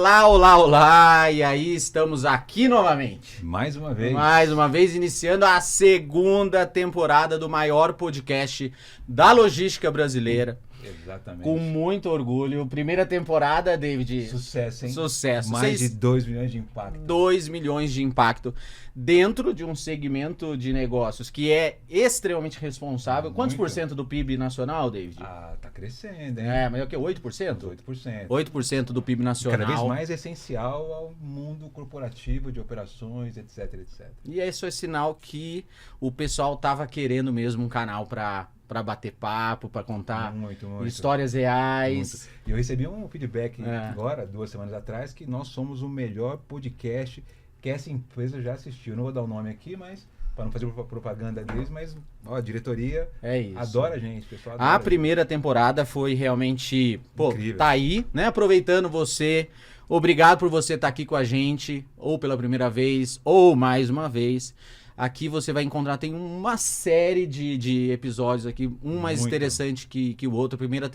Olá, olá, olá! E aí, estamos aqui novamente. Mais uma vez. Mais uma vez, iniciando a segunda temporada do maior podcast da logística brasileira. Exatamente. Com muito orgulho. Primeira temporada, David. Sucesso, hein? Sucesso. Mais de 2 milhões de impacto. 2 milhões de impacto dentro de um segmento de negócios que é extremamente responsável. Quantos por cento do PIB nacional, David? Ah, tá crescendo, hein? Mas é o quê? 8%? 8%. 8% do PIB nacional. Cada vez mais essencial ao mundo corporativo de operações, etc, etc. E isso é sinal que o pessoal tava querendo mesmo um canal para bater papo, para contar muito. histórias reais. E eu recebi um feedback agora, 2 semanas atrás, que nós somos o melhor podcast que essa empresa já assistiu. Eu não vou dar o nome aqui, mas para não fazer propaganda deles, mas a diretoria adora a gente, pessoal. A primeira temporada foi realmente, incrível. Tá aí, né? Aproveitando você. Obrigado por você estar aqui com a gente, ou pela primeira vez, ou mais uma vez. Aqui você vai encontrar, tem uma série de episódios aqui, um mais interessante que o outro. A primeira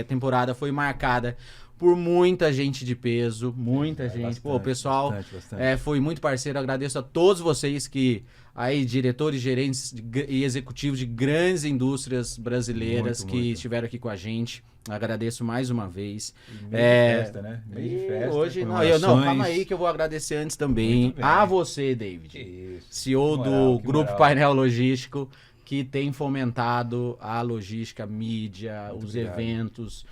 temporada foi marcada por muita gente de peso, muita gente. Bastante, o pessoal bastante. Foi muito parceiro. Agradeço a todos vocês que, aí, diretores, gerentes e executivos de grandes indústrias brasileiras que estiveram aqui com a gente. Agradeço mais uma vez. Mês de festa, né? Mês de festa. Hoje, calma aí que eu vou agradecer antes também a você, David. Isso. CEO do Grupo Painel Logístico, que tem fomentado a logística, mídia, os eventos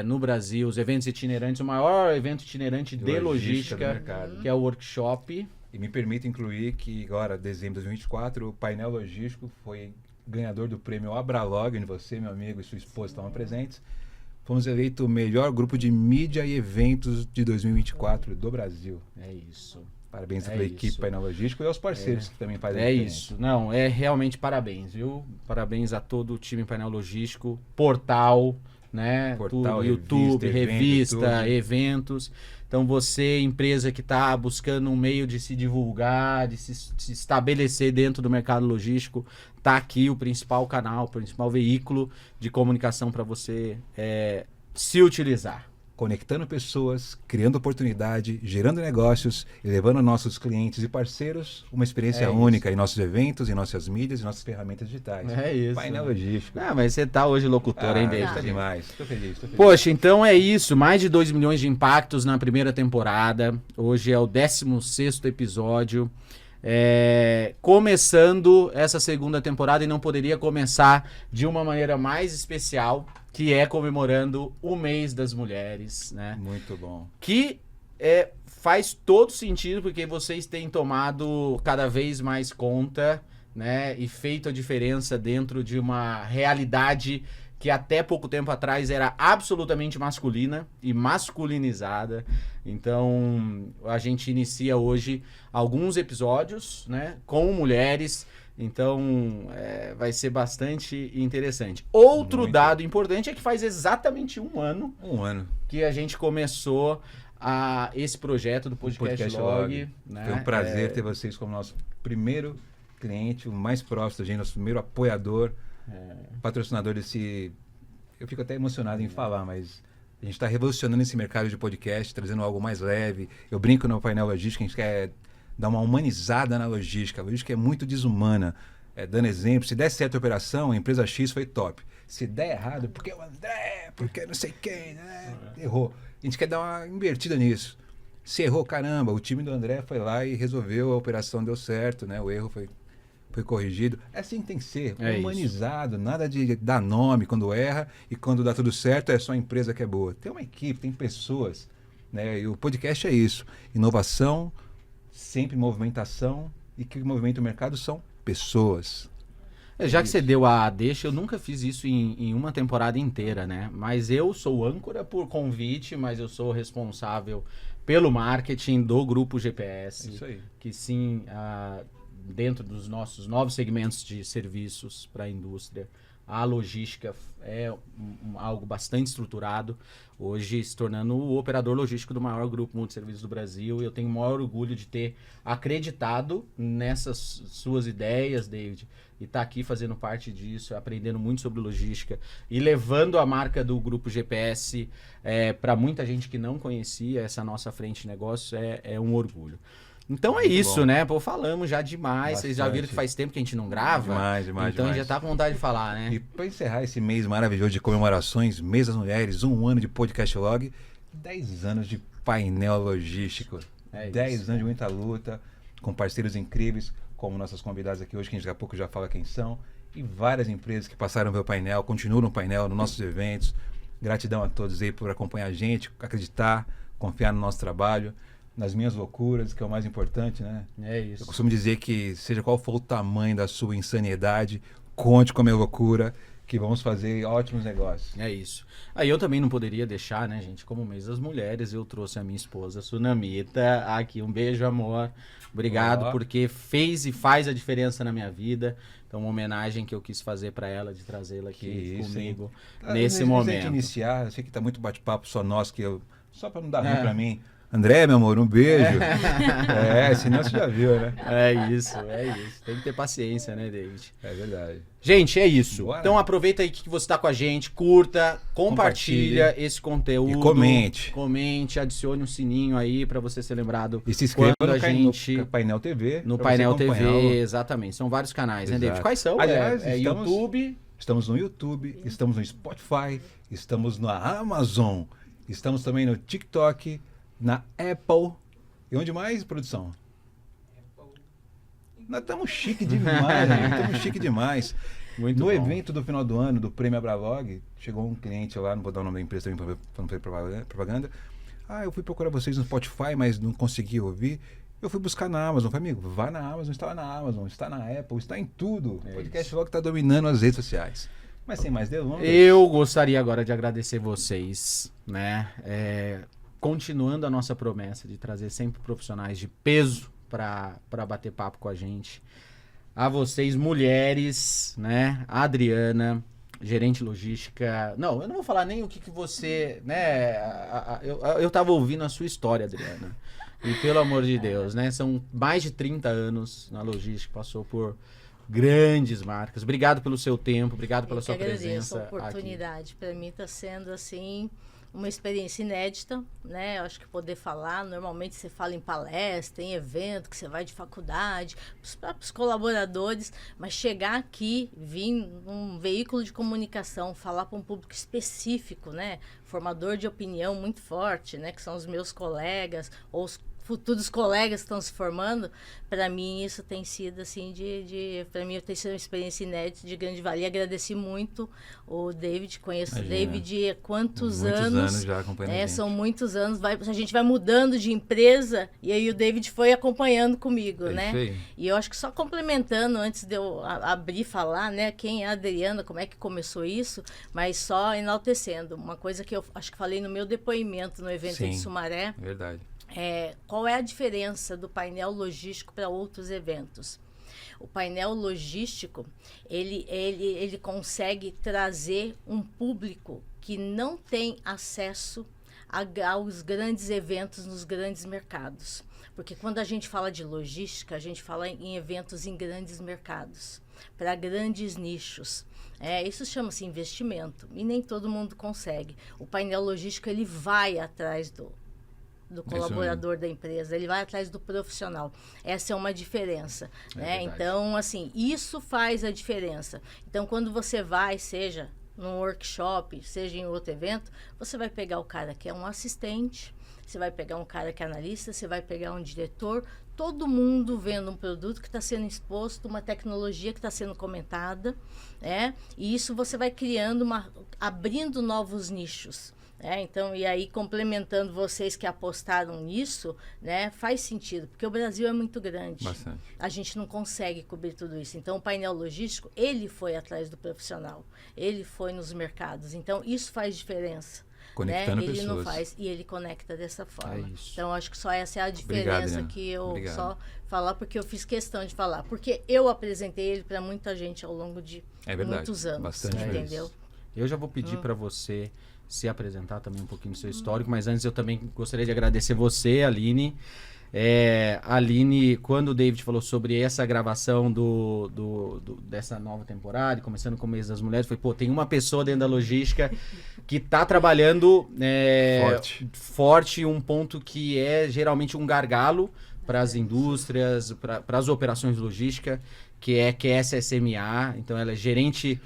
no Brasil, os eventos itinerantes, o maior evento itinerante de logística que é o Workshop. E me permite incluir que agora, dezembro de 2024, o Painel Logístico foi ganhador do prêmio Abralog, onde você, meu amigo, e sua esposa estavam presentes. Fomos eleitos o melhor grupo de mídia e eventos de 2024 do Brasil. É isso. Parabéns pela equipe Painel Logístico e aos parceiros que também fazem a diferença. Isso. Não, realmente parabéns, viu? Parabéns a todo o time Painel Logístico, portal, né? Portal, YouTube, revista, eventos. Então você, empresa que está buscando um meio de se divulgar, de se estabelecer dentro do mercado logístico, tá aqui o principal canal, o principal veículo de comunicação para você se utilizar. Conectando pessoas, criando oportunidade, gerando negócios e levando nossos clientes e parceiros uma experiência única em nossos eventos, em nossas mídias e nossas ferramentas digitais. É isso. Painel Logístico. Mas você tá hoje locutor, hein, David? Tá demais. Tô feliz. Poxa, então é isso. Mais de 2 milhões de impactos na primeira temporada. Hoje é o 16º episódio. Começando essa segunda temporada, e não poderia começar de uma maneira mais especial, que é comemorando o mês das mulheres, né? Muito bom. Que faz todo sentido, porque vocês têm tomado cada vez mais conta, né? E feito a diferença dentro de uma realidade que até pouco tempo atrás era absolutamente masculina e masculinizada. Então, a gente inicia hoje alguns episódios, né, com mulheres. Então, vai ser bastante interessante. Outro dado importante é que faz exatamente um ano que a gente começou esse projeto do Podcast Log. Né? Foi um prazer ter vocês como nosso primeiro cliente, o mais próximo da gente, nosso primeiro apoiador. Patrocinador desse... Eu fico até emocionado em falar, mas a gente está revolucionando esse mercado de podcast, trazendo algo mais leve. Eu brinco no Painel Logística, a gente quer dar uma humanizada na logística. A logística é muito desumana. Dando exemplo, se der certo a operação, a empresa X foi top. Se der errado, porque o André, porque não sei quem, né? Errou. A gente quer dar uma invertida nisso. Se errou, caramba, o time do André foi lá e resolveu, a operação deu certo, né? O erro foi corrigido. É assim que tem que ser, humanizado, nada de dar nome quando erra e quando dá tudo certo é só a empresa que é boa. Tem uma equipe, tem pessoas, né? E o podcast é isso, inovação, sempre movimentação, e que movimenta o mercado são pessoas. Já que você deu a deixa, eu nunca fiz isso em uma temporada inteira, né? Mas eu sou âncora por convite, mas eu sou responsável pelo marketing do Grupo GPS. Isso aí. Que sim, dentro dos nossos novos segmentos de serviços para a indústria, a logística é algo bastante estruturado, hoje se tornando o operador logístico do maior grupo multisserviços do Brasil, e eu tenho o maior orgulho de ter acreditado nessas suas ideias, David, e estar aqui fazendo parte disso, aprendendo muito sobre logística e levando a marca do Grupo GPS para muita gente que não conhecia essa nossa frente de negócio, é um orgulho. Então é muito isso, bom, né? Pô, falamos já demais. Bastante. Vocês já viram que faz tempo que a gente não grava. Demais. Então já tá com vontade de falar, né? E para encerrar esse mês maravilhoso de comemorações, Mês das Mulheres, 1 ano de Podcast Log, 10 anos de painel logístico. 10 anos de muita luta, com parceiros incríveis, como nossas convidadas aqui hoje, que a gente daqui a pouco já fala quem são. E várias empresas que passaram pelo painel, continuam no painel, nos nossos eventos. Gratidão a todos aí por acompanhar a gente, acreditar, confiar no nosso trabalho. Nas minhas loucuras, que é o mais importante, né? É isso. Eu costumo dizer que, seja qual for o tamanho da sua insanidade, conte com a minha loucura, que vamos fazer ótimos negócios. É isso. Aí eu também não poderia deixar, né, gente? Como Mês das Mulheres, eu trouxe a minha esposa, Sunamita, aqui. Um beijo, amor. Obrigado, porque fez e faz a diferença na minha vida. Então, uma homenagem que eu quis fazer para ela, de trazê-la aqui comigo nesse momento. Antes de iniciar, eu sei que tá muito bate-papo só nós, que eu... Só para não dar ruim para mim... André, meu amor, um beijo. Senão você já viu, né? É isso. Tem que ter paciência, né, David? É verdade. Gente, é isso. Bora. Então aproveita aí que você está com a gente, curta, compartilha esse conteúdo. E comente, adicione um sininho aí para você ser lembrado. E se inscreva no Painel TV. No Painel TV, exatamente. São vários canais, né, David? Quais são? Aliás, YouTube. Estamos no YouTube, estamos no Spotify, estamos na Amazon, estamos também no TikTok, na Apple. E onde mais, produção? Nós estamos chique demais, estamos chique demais. Muito no bom. Evento do final do ano, do Prêmio Abravlog, chegou um cliente lá, não vou dar o nome da empresa também para não fazer propaganda. Eu fui procurar vocês no Spotify, mas não consegui ouvir. Eu fui buscar na Amazon. Falei, amigo, vá na Amazon, está na Amazon, está na Apple, está em tudo. O Podcast Log está dominando as redes sociais. Mas sem mais delongas. Eu gostaria agora de agradecer vocês, né? Continuando a nossa promessa de trazer sempre profissionais de peso para bater papo com a gente. A vocês, mulheres, né? A Adriana, gerente logística. Não, eu não vou falar nem o que você, né? Eu tava ouvindo a sua história, Adriana. E pelo amor de Deus, né? São mais de 30 anos na logística, passou por grandes marcas. Obrigado pelo seu tempo, obrigado pela sua presença. Eu agradeço a oportunidade. Para mim está sendo assim uma experiência inédita, né? Eu acho que poder falar, normalmente você fala em palestra, em evento, que você vai de faculdade, os próprios colaboradores, mas chegar aqui, vir num veículo de comunicação, falar para um público específico, né? Formador de opinião muito forte, né? Que são os meus colegas, ou os futuros colegas que estão se formando, para mim isso tem sido assim para mim tem sido uma experiência inédita de grande valia. Agradeci muito o David, conheço o David há muitos anos já acompanhando são muitos anos, a gente vai mudando de empresa e aí o David foi acompanhando comigo, né? E eu acho que só complementando antes de eu abrir e falar, né, quem é a Adriana, como é que começou isso, mas só enaltecendo uma coisa que eu acho que falei no meu depoimento no evento de Sumaré. Verdade. Qual é a diferença do painel logístico para outros eventos? O painel logístico, ele consegue trazer um público que não tem acesso aos grandes eventos nos grandes mercados. Porque quando a gente fala de logística, a gente fala em eventos em grandes mercados, para grandes nichos. Isso chama-se investimento e nem todo mundo consegue. O painel logístico, ele vai atrás do colaborador da empresa, ele vai atrás do profissional. Essa é uma diferença, né? Então, assim, isso faz a diferença. Então, quando você vai, seja num workshop, seja em outro evento, você vai pegar o cara que é um assistente, você vai pegar um cara que é analista, você vai pegar um diretor, todo mundo vendo um produto que está sendo exposto, uma tecnologia que está sendo comentada, né? E isso você vai criando, abrindo novos nichos. Então, e aí complementando vocês que apostaram nisso, né, faz sentido, porque o Brasil é muito grande. Bastante. A gente não consegue cobrir tudo isso. Então, o painel logístico, ele foi atrás do profissional, ele foi nos mercados. Então, isso faz diferença. Conectando Ele pessoas. não faz, e ele conecta dessa forma. É isso. Então, acho que só essa é a Obrigado, diferença Adriana. que eu Obrigado. só falar, porque eu fiz questão de falar. Porque eu apresentei ele para muita gente ao longo de É verdade, muitos anos, bastante vezes. entendeu? Eu já vou pedir para você se apresentar também um pouquinho do seu histórico, mas antes eu também gostaria de agradecer você, Aline. Aline, quando o David falou sobre essa gravação dessa nova temporada, começando com o Mês das Mulheres, foi, pô, tem uma pessoa dentro da logística que tá trabalhando forte, um ponto que é geralmente um gargalo para as indústrias, para as operações de logística, que é QSSMA. Então, ela é gerente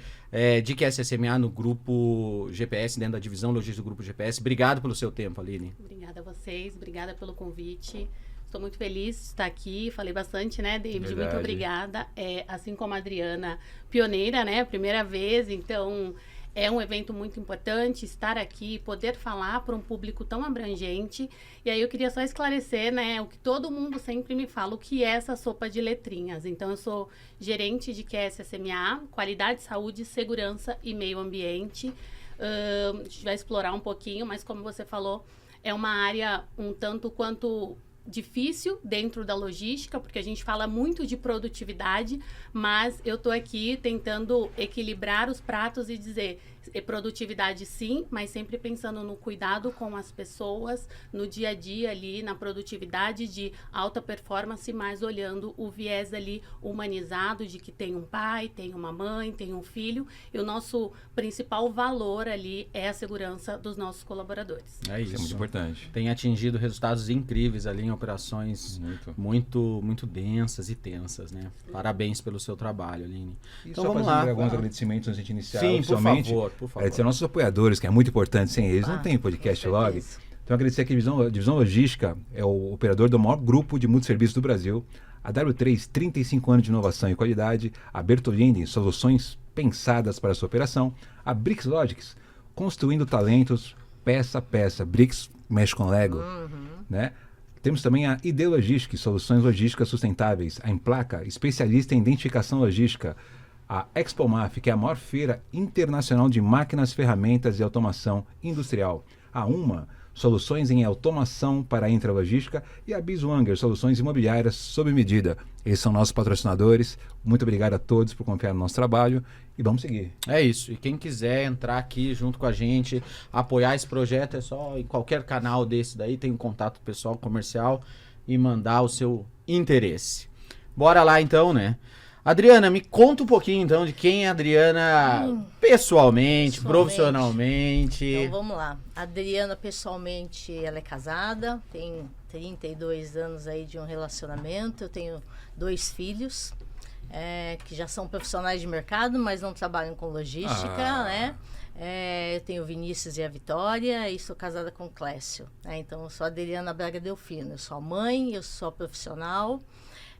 de QSSMA no grupo GPS, dentro da divisão logística do grupo GPS. Obrigado pelo seu tempo, Aline. Obrigada a vocês, obrigada pelo convite. Estou muito feliz de estar aqui. Falei bastante, né, David? Verdade. Muito obrigada. Assim como a Adriana, pioneira, né? Primeira vez, então é um evento muito importante estar aqui, poder falar para um público tão abrangente. E aí eu queria só esclarecer, né, o que todo mundo sempre me fala, o que é essa sopa de letrinhas. Então, eu sou gerente de QSSMA, Qualidade, Saúde, Segurança e Meio Ambiente. A gente vai explorar um pouquinho, mas como você falou, é uma área um tanto quanto difícil dentro da logística, porque a gente fala muito de produtividade, mas eu tô aqui tentando equilibrar os pratos e dizer produtividade sim, mas sempre pensando no cuidado com as pessoas, no dia a dia ali, na produtividade de alta performance, mas olhando o viés ali humanizado de que tem um pai, tem uma mãe, tem um filho, e o nosso principal valor ali é a segurança dos nossos colaboradores. É Isso é muito importante. Tem atingido resultados incríveis ali em operações muito densas e tensas, né? Parabéns pelo seu trabalho, Aline. E Então só vamos fazer lá. alguns agradecimentos antes de iniciar Sim, por oficialmente. favor. Agradecer aos nossos apoiadores, que é muito importante. Sem eles não tem podcast com log. certeza. Então, agradecer aqui a Divisão Logística, é o operador do maior grupo de multisserviços do Brasil. A W3, 35 anos de inovação e qualidade. A Bertolini, soluções pensadas para a sua operação. A Brix Logics, construindo talentos peça a peça. Brix mexe com Lego, né? Temos também a ID Logistics, soluções logísticas sustentáveis. A Emplaca, especialista em identificação logística. A ExpoMAF, que é a maior feira internacional de máquinas, ferramentas e automação industrial. A UMA, soluções em automação para a intralogística. E a Biswanger, soluções imobiliárias sob medida. Esses são nossos patrocinadores. Muito obrigado a todos por confiar no nosso trabalho. E vamos seguir. É isso. E quem quiser entrar aqui junto com a gente, apoiar esse projeto, é só em qualquer canal desse daí, tem um contato pessoal comercial e mandar o seu interesse. Bora lá então, né? Adriana, me conta um pouquinho então de quem é a Adriana pessoalmente, profissionalmente. Então vamos lá. A Adriana, pessoalmente, ela é casada, tem 32 anos aí de um relacionamento. Eu tenho 2 filhos, que já são profissionais de mercado, mas não trabalham com logística, né? Eu tenho o Vinícius e a Vitória e sou casada com o Clécio. Então, eu sou a Adriana Braga Delfino. Eu sou a mãe, eu sou a profissional.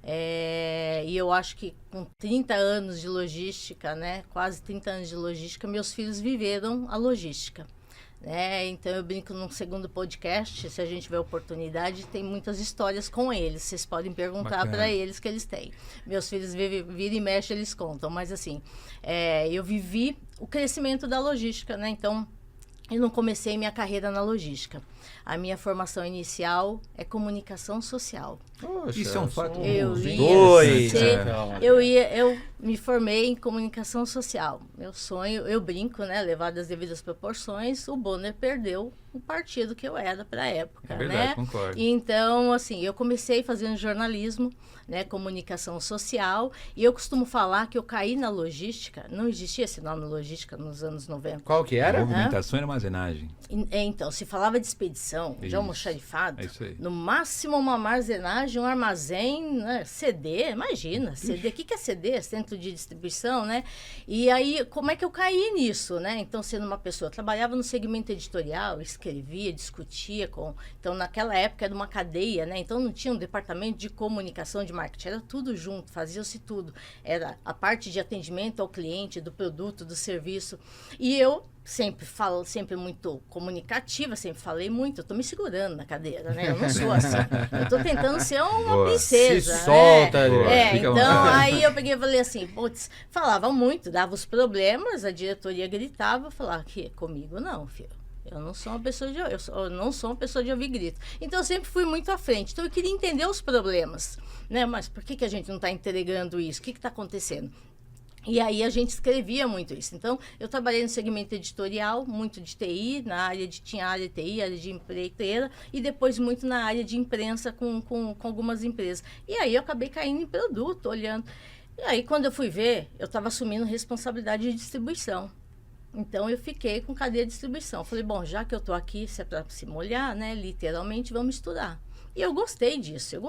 E eu acho que com 30 anos de logística, né, quase 30 anos de logística, meus filhos viveram a logística. Então eu brinco num segundo podcast, se a gente tiver oportunidade, tem muitas histórias com eles. Vocês podem perguntar para eles que eles têm. Meus filhos vira e mexe, eles contam. Mas assim, eu vivi o crescimento da logística, né? Então, eu não comecei minha carreira na logística. A minha formação inicial é comunicação social. Poxa, Isso é um fato. Eu me formei em comunicação social. Meu sonho, eu brinco, né? Levado às devidas proporções, o Bonner perdeu o partido que eu era para a época, É verdade, né? concordo. Então, assim, eu comecei fazendo jornalismo, né? Comunicação social, e eu costumo falar que eu caí na logística. Não existia esse nome logística nos anos 90. Qual que era? Movimentação e armazenagem. Então, se falava de expedição, de Isso. almoxarifado, É isso aí. no máximo uma armazenagem, um armazém, né? CD, imagina, CD, o que é CD? Centro de distribuição, né? E aí, como é que eu caí nisso, né? Então, sendo uma pessoa, trabalhava no segmento editorial, escrevia, discutia com... Então, naquela época era uma cadeia, né? Então, não tinha um departamento de comunicação, de marketing, era tudo junto, fazia-se tudo. Era a parte de atendimento ao cliente, do produto, do serviço. E eu sempre muito comunicativa, sempre falei muito. Eu tô me segurando na cadeira, né? Eu não sou assim. Eu tô tentando ser uma Boa. princesa. Se solta, Boa. né? Fica à Então, vontade. aí eu peguei e falei assim, putz, falava muito, dava os problemas, a diretoria gritava, falava que comigo não, filho. Eu não sou uma pessoa de ouvir grito. Então, eu sempre fui muito à frente. Então, eu queria entender os problemas, né? Mas por que a gente não está entregando isso? O que está acontecendo? E aí a gente escrevia muito isso. Então, eu trabalhei no segmento editorial, muito de TI, tinha área de TI, área de empreiteira, e depois muito na área de imprensa com algumas empresas. E aí eu acabei caindo em produto, olhando. E aí, quando eu fui ver, eu estava assumindo responsabilidade de distribuição. Então, eu fiquei com cadeia de distribuição. Falei, bom, já que eu estou aqui, se é para se molhar, né, literalmente, vamos estudar. E eu gostei disso, eu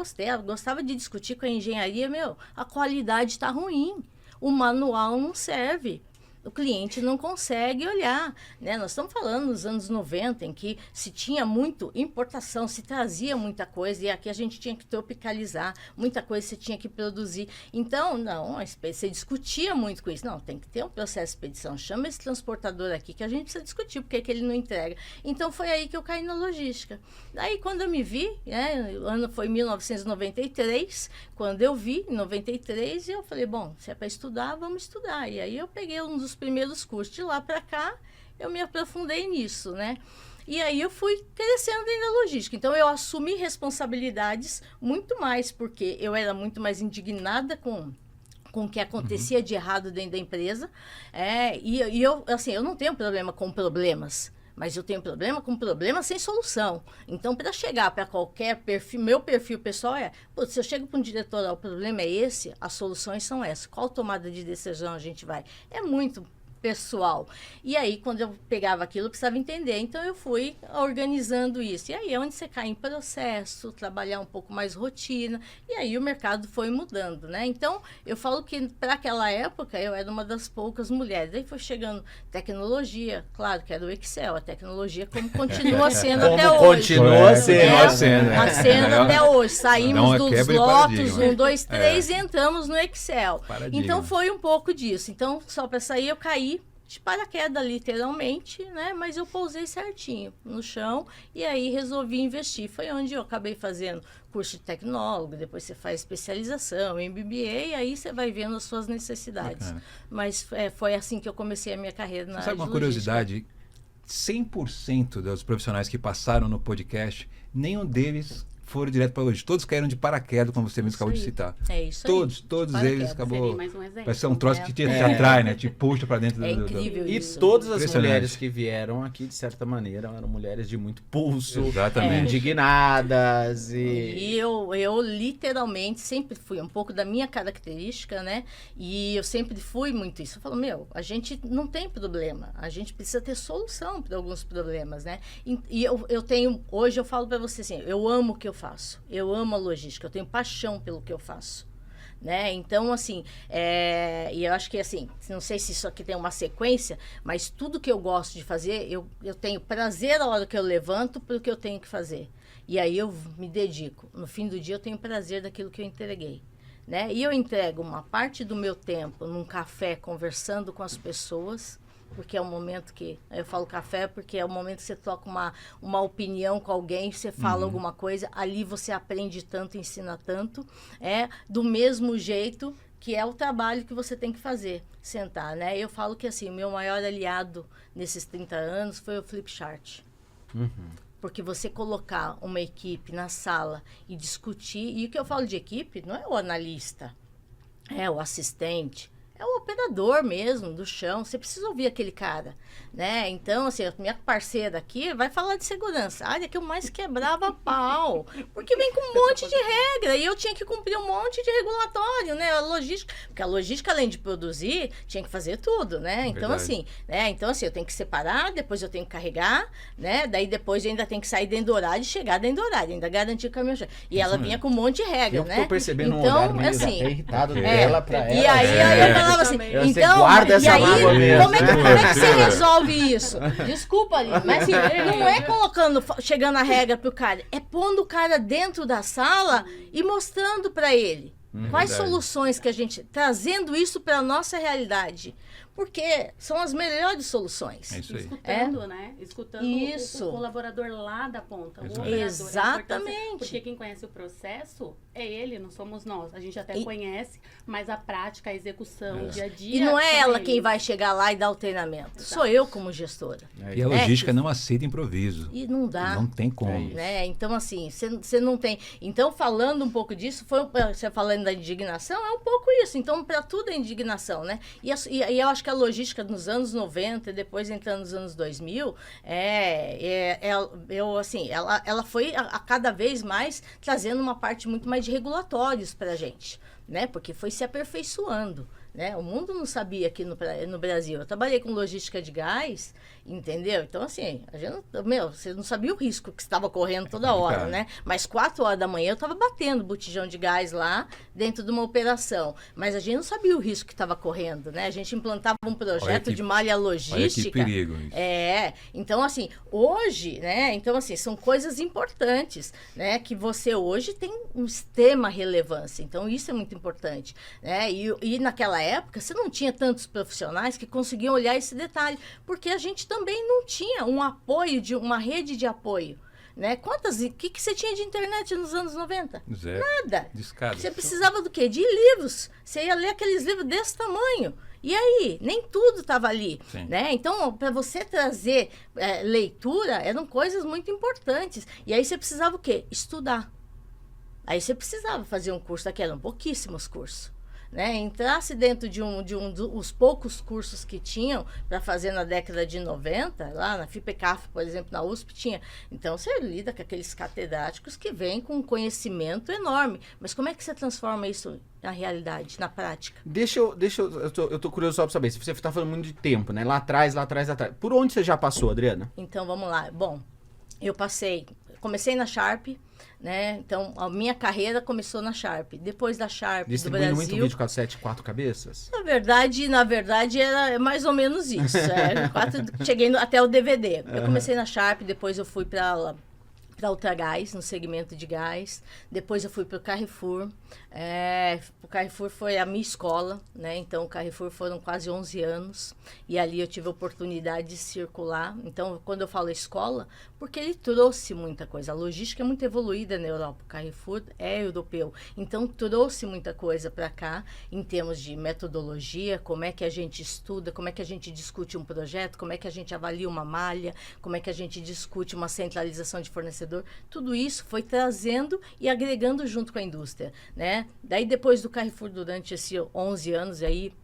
gostava de discutir com a engenharia, a qualidade está ruim. O manual não serve. O cliente não consegue olhar, né? Nós estamos falando nos anos 90, em que se tinha muito importação, se trazia muita coisa, e aqui a gente tinha que tropicalizar, muita coisa você tinha que produzir. Então, não, você discutia muito com isso. Não, tem que ter um processo de expedição. Chama esse transportador aqui que a gente precisa discutir, porque é que ele não entrega. Então, foi aí que eu caí na logística. Daí, quando eu me vi, né, o ano foi 1993, quando eu vi, em 93, eu falei, bom, se é para estudar, vamos estudar. E aí eu peguei um dos primeiros cursos. De lá para cá, eu me aprofundei nisso, né? E aí eu fui crescendo dentro da logística. Então, eu assumi responsabilidades muito mais, porque eu era muito mais indignada com o que acontecia de errado dentro da empresa. E eu, assim, eu não tenho problema com problemas, mas eu tenho problema com problemas sem solução. Então, para chegar para qualquer perfil, meu perfil pessoal se eu chego para um diretor, o problema é esse, as soluções são essas. Qual tomada de decisão a gente vai? É muito pessoal. E aí, quando eu pegava aquilo, eu precisava entender. Então, eu fui organizando isso. E aí é onde você cai em processo, trabalhar um pouco mais rotina. E aí o mercado foi mudando, né? Então, eu falo que para aquela época, eu era uma das poucas mulheres. Aí foi chegando tecnologia, claro que era o Excel, a tecnologia como continua sendo até hoje. Continua sendo. Sendo até hoje. Saímos dos Lotus 1, 2, 3 e entramos no Excel. Então, foi um pouco disso. Então, só para sair, eu caí de paraquedas, literalmente, né? Mas eu pousei certinho no chão e aí resolvi investir. Foi onde eu acabei fazendo curso de tecnólogo, depois você faz especialização, MBA, e aí você vai vendo as suas necessidades. Bacana. Mas foi assim que eu comecei a minha carreira na área de logística. Sabe uma curiosidade? 100% dos profissionais que passaram no podcast, nenhum deles foram direto para hoje. Todos caíram de paraquedas, como você mesmo acabou de citar. É isso todos eles acabou. Vai ser um troço que te atrai, né? Te puxa para dentro incrível E todas as mulheres que vieram aqui, de certa maneira, eram mulheres de muito pulso, indignadas. E eu literalmente sempre fui um pouco da minha característica, né? E eu sempre fui muito isso. Eu falo, a gente não tem problema. A gente precisa ter solução para alguns problemas, né? E eu tenho, hoje eu falo para você assim, eu amo o que eu faço. Eu amo a logística, eu tenho paixão pelo que eu faço, né? Então, assim, e eu acho que, assim, não sei se isso aqui tem uma sequência, mas tudo que eu gosto de fazer, eu tenho prazer a hora que eu levanto pelo que eu tenho que fazer. E aí eu me dedico. No fim do dia, eu tenho prazer daquilo que eu entreguei, né? E eu entrego uma parte do meu tempo num café, conversando com as pessoas, porque é o momento que, eu falo café, porque é o momento que você troca uma opinião com alguém, você fala alguma coisa, ali você aprende tanto, ensina tanto, do mesmo jeito que é o trabalho que você tem que fazer, sentar, né? Eu falo que, assim, o meu maior aliado nesses 30 anos foi o Flipchart. Porque você colocar uma equipe na sala e discutir, e o que eu falo de equipe não é o analista, é o assistente, é o operador mesmo, do chão. Você precisa ouvir aquele cara, né? Então, assim, a minha parceira aqui vai falar de segurança. A área que eu mais quebrava pau. Porque vem com um monte de regra. E eu tinha que cumprir um monte de regulatório, né? A logística. Porque a logística, além de produzir, tinha que fazer tudo, né? Então, assim, eu tenho que separar, depois eu tenho que carregar, né? Daí depois eu ainda tenho que sair dentro do horário e chegar dentro do horário. Ainda garantir o caminhão. E ela vinha com um monte de regra, né? Eu tô percebendo então, um olhar meio assim, até irritado dela pra ela. E aí eu falava assim, então, guarda essa e aí, mesmo, como é que você resolve isso? Desculpa, ali, mas assim, não é chegando a regra pro cara, é pondo o cara dentro da sala e mostrando para ele quais soluções que a gente, trazendo isso para a nossa realidade. porque são as melhores soluções. É isso aí. Escutando, né? Escutando Isso. o colaborador lá da ponta, o Exato. operador. Exatamente. Porque quem conhece o processo é ele, não somos nós. A gente até conhece, mas a prática, a execução, o dia a dia... E não é são ela eles. quem vai chegar lá e dar o treinamento. Exato. Sou eu como gestora. E a logística não aceita improviso. E não dá. Não tem como. Né? Então, assim, você não tem... Então, falando um pouco disso, você falando da indignação, é um pouco isso. Então, para tudo é indignação, né? E eu acho que a logística nos anos 90 e depois entrando nos anos 2000, ela foi a cada vez mais trazendo uma parte muito mais de regulatórios para a gente, né? Porque foi se aperfeiçoando. Né? O mundo não sabia aqui no Brasil. Eu trabalhei com logística de gás, entendeu? Então, assim, você não sabia o risco que estava correndo toda hora, né? Mas 4 horas da manhã eu estava batendo botijão de gás lá dentro de uma operação. Mas a gente não sabia o risco que estava correndo, né? A gente implantava um projeto de malha logística. Olha que perigo isso. Então, assim, hoje, né? Então, assim, são coisas importantes, né? Que você hoje tem uma extrema relevância. Então, isso é muito importante, né? E naquela época, você não tinha tantos profissionais que conseguiam olhar esse detalhe, porque a gente também não tinha um apoio, uma rede de apoio. Né? O que você tinha de internet nos anos 90? Zero. Nada. Discada. Você precisava do quê? De livros. Você ia ler aqueles livros desse tamanho. E aí? Nem tudo estava ali. Né? Então, para você trazer leitura, eram coisas muito importantes. E aí você precisava o quê? Estudar. Aí você precisava fazer um curso, daquele, eram pouquíssimos cursos. Né, entrasse dentro de os poucos cursos que tinham para fazer na década de 90, lá na FIPECAF, por exemplo, na USP tinha. Então, você lida com aqueles catedráticos que vêm com um conhecimento enorme. Mas como é que você transforma isso na realidade, na prática? Eu tô curioso só para saber, se você está falando muito de tempo, né? Lá atrás. Por onde você já passou, Adriana? Então, vamos lá. Bom, comecei na Sharp, né? Então, a minha carreira começou na Sharp. Depois da Sharp, do Brasil... muito videocassete 4 cabeças? Na verdade, era mais ou menos isso. Cheguei até o DVD. Eu comecei na Sharp, depois eu fui para Ultragás, no segmento de gás. Depois eu fui para o Carrefour. O Carrefour foi a minha escola, né? Então, o Carrefour foram quase 11 anos. E ali eu tive a oportunidade de circular. Então, quando eu falo escola, porque ele trouxe muita coisa. A logística é muito evoluída na Europa. O Carrefour é europeu. Então, trouxe muita coisa para cá, em termos de metodologia, como é que a gente estuda, como é que a gente discute um projeto, como é que a gente avalia uma malha, como é que a gente discute uma centralização de fornecedor. Tudo isso foi trazendo e agregando junto com a indústria, né? Daí, depois do Carrefour, durante esses 11 anos, aí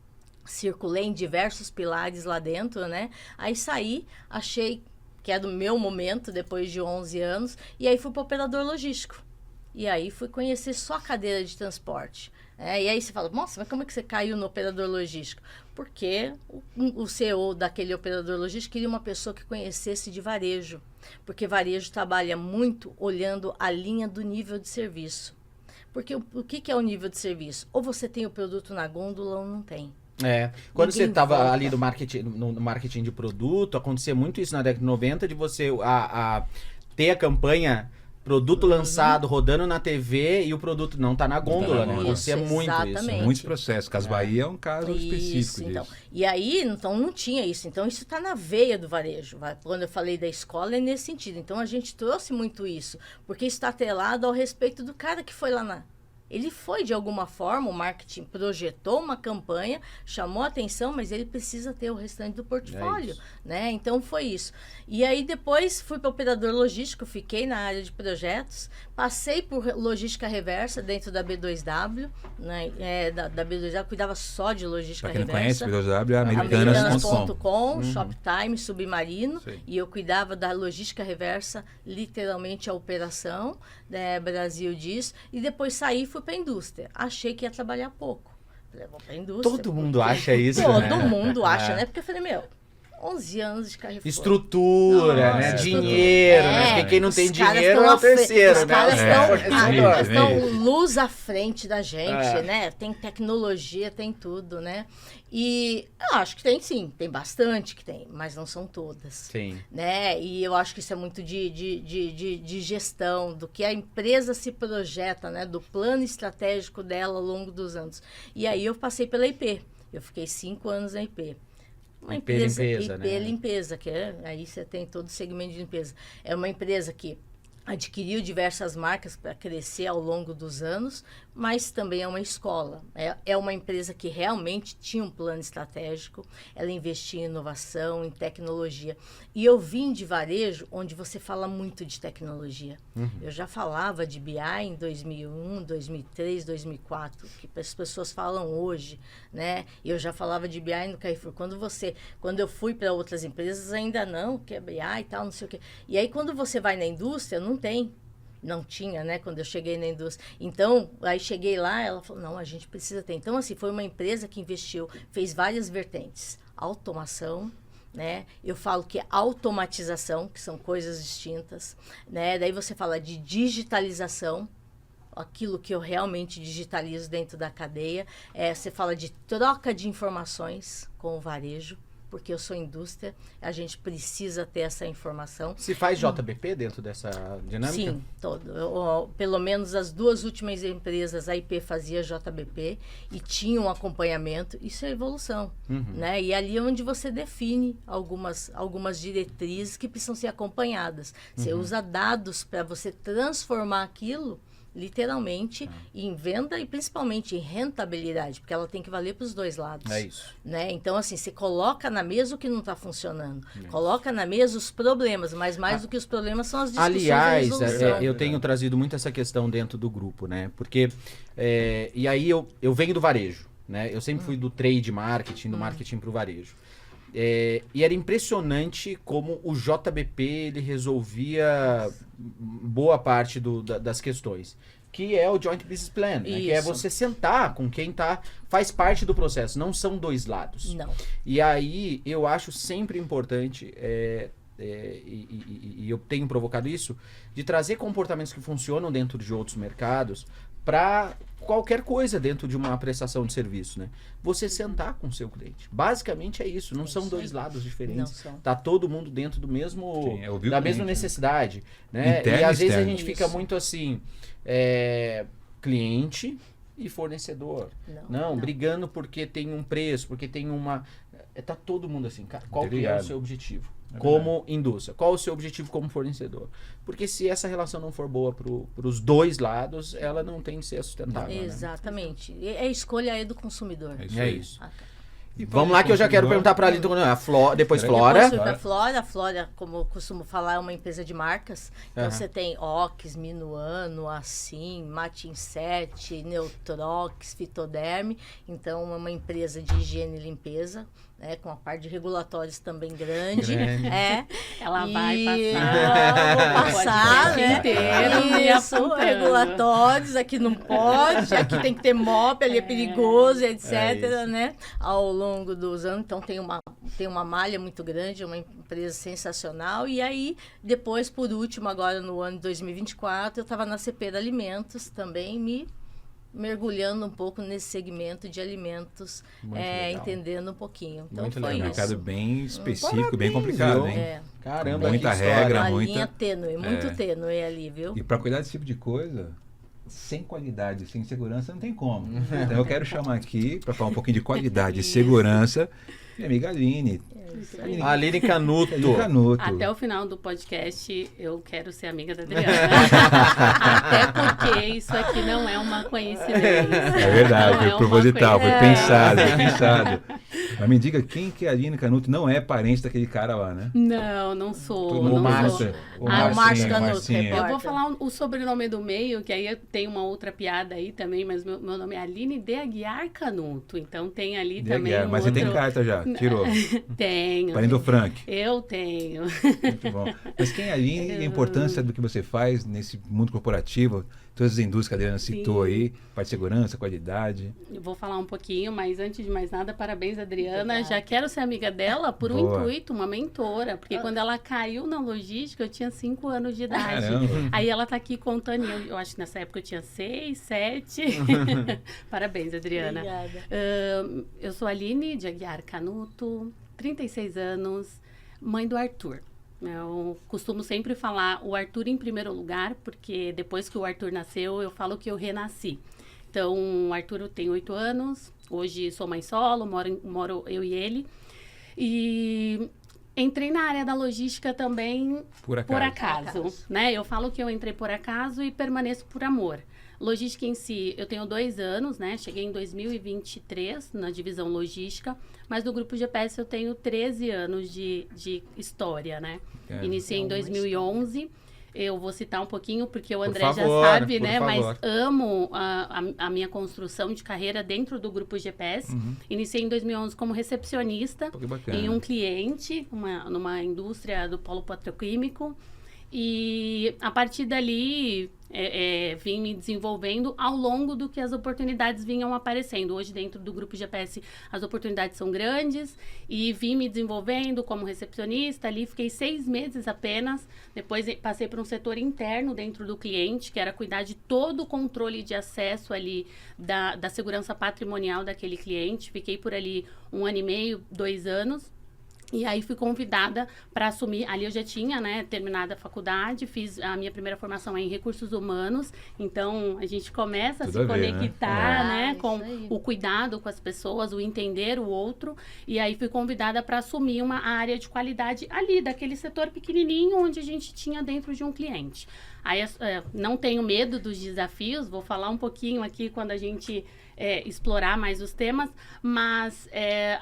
circulei em diversos pilares lá dentro, né? Aí saí, achei que era o meu momento, depois de 11 anos, e aí fui para o operador logístico. E aí fui conhecer só a cadeira de transporte. E aí você fala, nossa, mas como é que você caiu no operador logístico? Porque o CEO daquele operador logístico queria uma pessoa que conhecesse de varejo. Porque varejo trabalha muito olhando a linha do nível de serviço. Porque o que é o nível de serviço? Ou você tem o produto na gôndola ou não tem. Quando você estava ali no marketing de produto, acontecia muito isso na década de 90, de você ter a campanha produto lançado, rodando na TV e o produto não tá na gôndola, né? Acontecia muito isso. Muitos processos. Cas Bahia é um caso específico então. disso. E aí, então, não tinha isso. Então, isso está na veia do varejo. Quando eu falei da escola, é nesse sentido. Então, a gente trouxe muito isso, porque isso está atrelado ao respeito do cara que foi lá na... Ele foi, de alguma forma, o marketing projetou uma campanha, chamou a atenção, mas ele precisa ter o restante do portfólio, né? Então, foi isso. E aí, depois, fui para o operador logístico, fiquei na área de projetos, passei por logística reversa dentro da B2W, né? Da B2W, cuidava só de logística reversa. Para quem não conhece, B2W é americanas.com, Shoptime, Submarino, e eu cuidava da logística reversa, literalmente a operação, né? Brasil disso, e depois saí e fui para a indústria. Achei que ia trabalhar pouco. Falei, vou para a indústria. Todo mundo acha isso, Todo mundo acha, né? Porque eu falei, 11 anos de Carrefour. Estrutura, né? Dinheiro, né? Porque quem não tem dinheiro é o terceiro, né? Os caras estão luz à frente da gente, né? Tem tecnologia, tem tudo, né? E eu acho que tem sim, tem bastante que tem, mas não são todas. Sim. Né? E eu acho que isso é muito de gestão, do que a empresa se projeta, né? Do plano estratégico dela ao longo dos anos. E aí eu passei pela IP. Eu fiquei 5 anos na IP. Uma IP empresa, Limpeza, IP né? Limpeza, que aí você tem todo o segmento de limpeza. É uma empresa que adquiriu diversas marcas para crescer ao longo dos anos, mas também é uma escola. É uma empresa que realmente tinha um plano estratégico, ela investia em inovação, em tecnologia. E eu vim de varejo, onde você fala muito de tecnologia. Eu já falava de BI em 2001, 2003, 2004, que as pessoas falam hoje, né? E eu já falava de BI no Carrefour. Quando eu fui para outras empresas, ainda não, que é BI e tal, não sei o quê. E aí, quando você vai na indústria, não tinha, né, quando eu cheguei na indústria. Então, aí cheguei lá, ela falou, não, a gente precisa ter. Então, assim, foi uma empresa que investiu, fez várias vertentes. Automação, né? Eu falo que é automatização, que são coisas distintas, né? Daí você fala de digitalização, aquilo que eu realmente digitalizo dentro da cadeia. Você fala de troca de informações com o varejo, porque eu sou indústria, a gente precisa ter essa informação. Se faz JBP dentro dessa dinâmica? Sim, pelo menos as duas últimas empresas, a IP fazia JBP e tinha um acompanhamento. Isso é evolução, né? E ali é onde você define algumas diretrizes que precisam ser acompanhadas. Você usa dados para você transformar aquilo literalmente em venda e principalmente em rentabilidade, porque ela tem que valer para os dois lados. É isso. Né? Então, assim, você coloca na mesa o que não está funcionando, coloca na mesa os problemas, mas mais do que os problemas são as discussões. Aliás, e a resolução. eu tenho trazido muito essa questão dentro do grupo, né? Porque, e aí eu venho do varejo, né? Eu sempre fui do trade marketing, do marketing para o varejo. E era impressionante como o JBP ele resolvia boa parte das questões, que é o Joint Business Plan, né? Que é você sentar com quem faz parte do processo, não são dois lados. Não. E aí eu acho sempre importante, e eu tenho provocado isso, de trazer comportamentos que funcionam dentro de outros mercados para qualquer coisa dentro de uma prestação de serviço, né? Você sentar com o seu cliente. Basicamente é isso. Não são dois lados diferentes. Tá todo mundo dentro do mesmo da mesma necessidade, né? Interno e às e vezes a externo. gente fica muito assim, cliente e fornecedor. Não, brigando porque tem um preço, porque tem uma... Tá todo mundo assim, cara, qual que é o seu objetivo? Como indústria, qual o seu objetivo como fornecedor? Porque se essa relação não for boa para os dois lados, ela não tem que ser sustentável. Exatamente. Né? A escolha é do consumidor. É isso. E vamos lá que eu já quero perguntar para a Lito, depois Flora. Depois fui para Flora. A Flora, como eu costumo falar, é uma empresa de marcas. Então você tem Ox, Minuano, Assim, Matin 7, Neutrox, Fitoderm. Então é uma empresa de higiene e limpeza, né, com a parte de regulatórios também grande. Ela vai vou passar, né? Inteiro, isso, regulatórios, aqui não pode, aqui tem que ter MOP, ali é perigoso, etc, né? Ao longo dos anos, então tem uma malha muito grande, uma empresa sensacional. E aí, depois, por último, agora no ano de 2024, eu estava na CP de Alimentos, também mergulhando um pouco nesse segmento de alimentos, entendendo um pouquinho. Então muito foi legal. isso. Um mercado bem específico, bem complicado, hein? Caramba, muita que regra, uma muita... linha tênue, muito tênue ali, viu? E para cuidar desse tipo de coisa, sem qualidade, sem segurança, não tem como. Então eu quero chamar aqui, para falar um pouquinho de qualidade e segurança, minha amiga Aline. Aline Canuto. Até o final do podcast, eu quero ser amiga da Adriana. Até porque isso aqui não é uma coincidência. É verdade, foi proposital, foi pensado. Mas me diga, quem que é a Aline Canuto não é parente daquele cara lá, né? Não sou. O Márcio. O Márcio Canuto, Marcinho. Eu vou falar o sobrenome do meio, que aí tem uma outra piada aí também, mas meu nome é Aline de Aguiar Canuto. Então tem ali também um mas outro... você tem carta já? Tirou? Tenho. Parente do Frank? Eu tenho. Muito bom. Mas quem é a Aline e a importância do que você faz nesse mundo corporativo? Todas as indústrias que a Adriana citou aí, parte de segurança, qualidade. Eu vou falar um pouquinho, mas antes de mais nada, parabéns, Adriana. Obrigada. Já quero ser amiga dela por um intuito, uma mentora. Porque quando ela caiu na logística, eu tinha 5 anos de idade. Aí ela tá aqui contando, eu acho que nessa época eu tinha 6, 7. Parabéns, Adriana. Obrigada. Eu sou a Aline de Aguiar Canuto, 36 anos, mãe do Arthur. Eu costumo sempre falar o Arthur em primeiro lugar, porque depois que o Arthur nasceu, eu falo que eu renasci. Então, o Arthur tem 8 anos, hoje sou mãe solo, moro eu e ele. E entrei na área da logística também por acaso, né? Eu falo que eu entrei por acaso e permaneço por amor. Logística em si, eu tenho 2 anos, né? Cheguei em 2023 na divisão logística, mas no grupo GPS eu tenho 13 anos de história, né? Iniciei em 2011. Eu vou citar um pouquinho, porque o André já sabe, né? Mas amo a minha construção de carreira dentro do grupo GPS. Iniciei em 2011 como recepcionista em um cliente, numa indústria do polo petroquímico. E a partir dali, vim me desenvolvendo ao longo do que as oportunidades vinham aparecendo. Hoje, dentro do grupo GPS, as oportunidades são grandes e vim me desenvolvendo como recepcionista. Ali, fiquei 6 meses apenas. Depois, passei para um setor interno dentro do cliente, que era cuidar de todo o controle de acesso ali da segurança patrimonial daquele cliente. Fiquei por ali 1 ano e meio, 2 anos. E aí fui convidada para assumir, ali eu já tinha, né, terminado a faculdade, fiz a minha primeira formação em recursos humanos, então a gente começa a se conectar, né, com o cuidado com as pessoas, o entender o outro, e aí fui convidada para assumir uma área de qualidade ali, daquele setor pequenininho onde a gente tinha dentro de um cliente. Aí não tenho medo dos desafios, vou falar um pouquinho aqui quando a gente explorar mais os temas, mas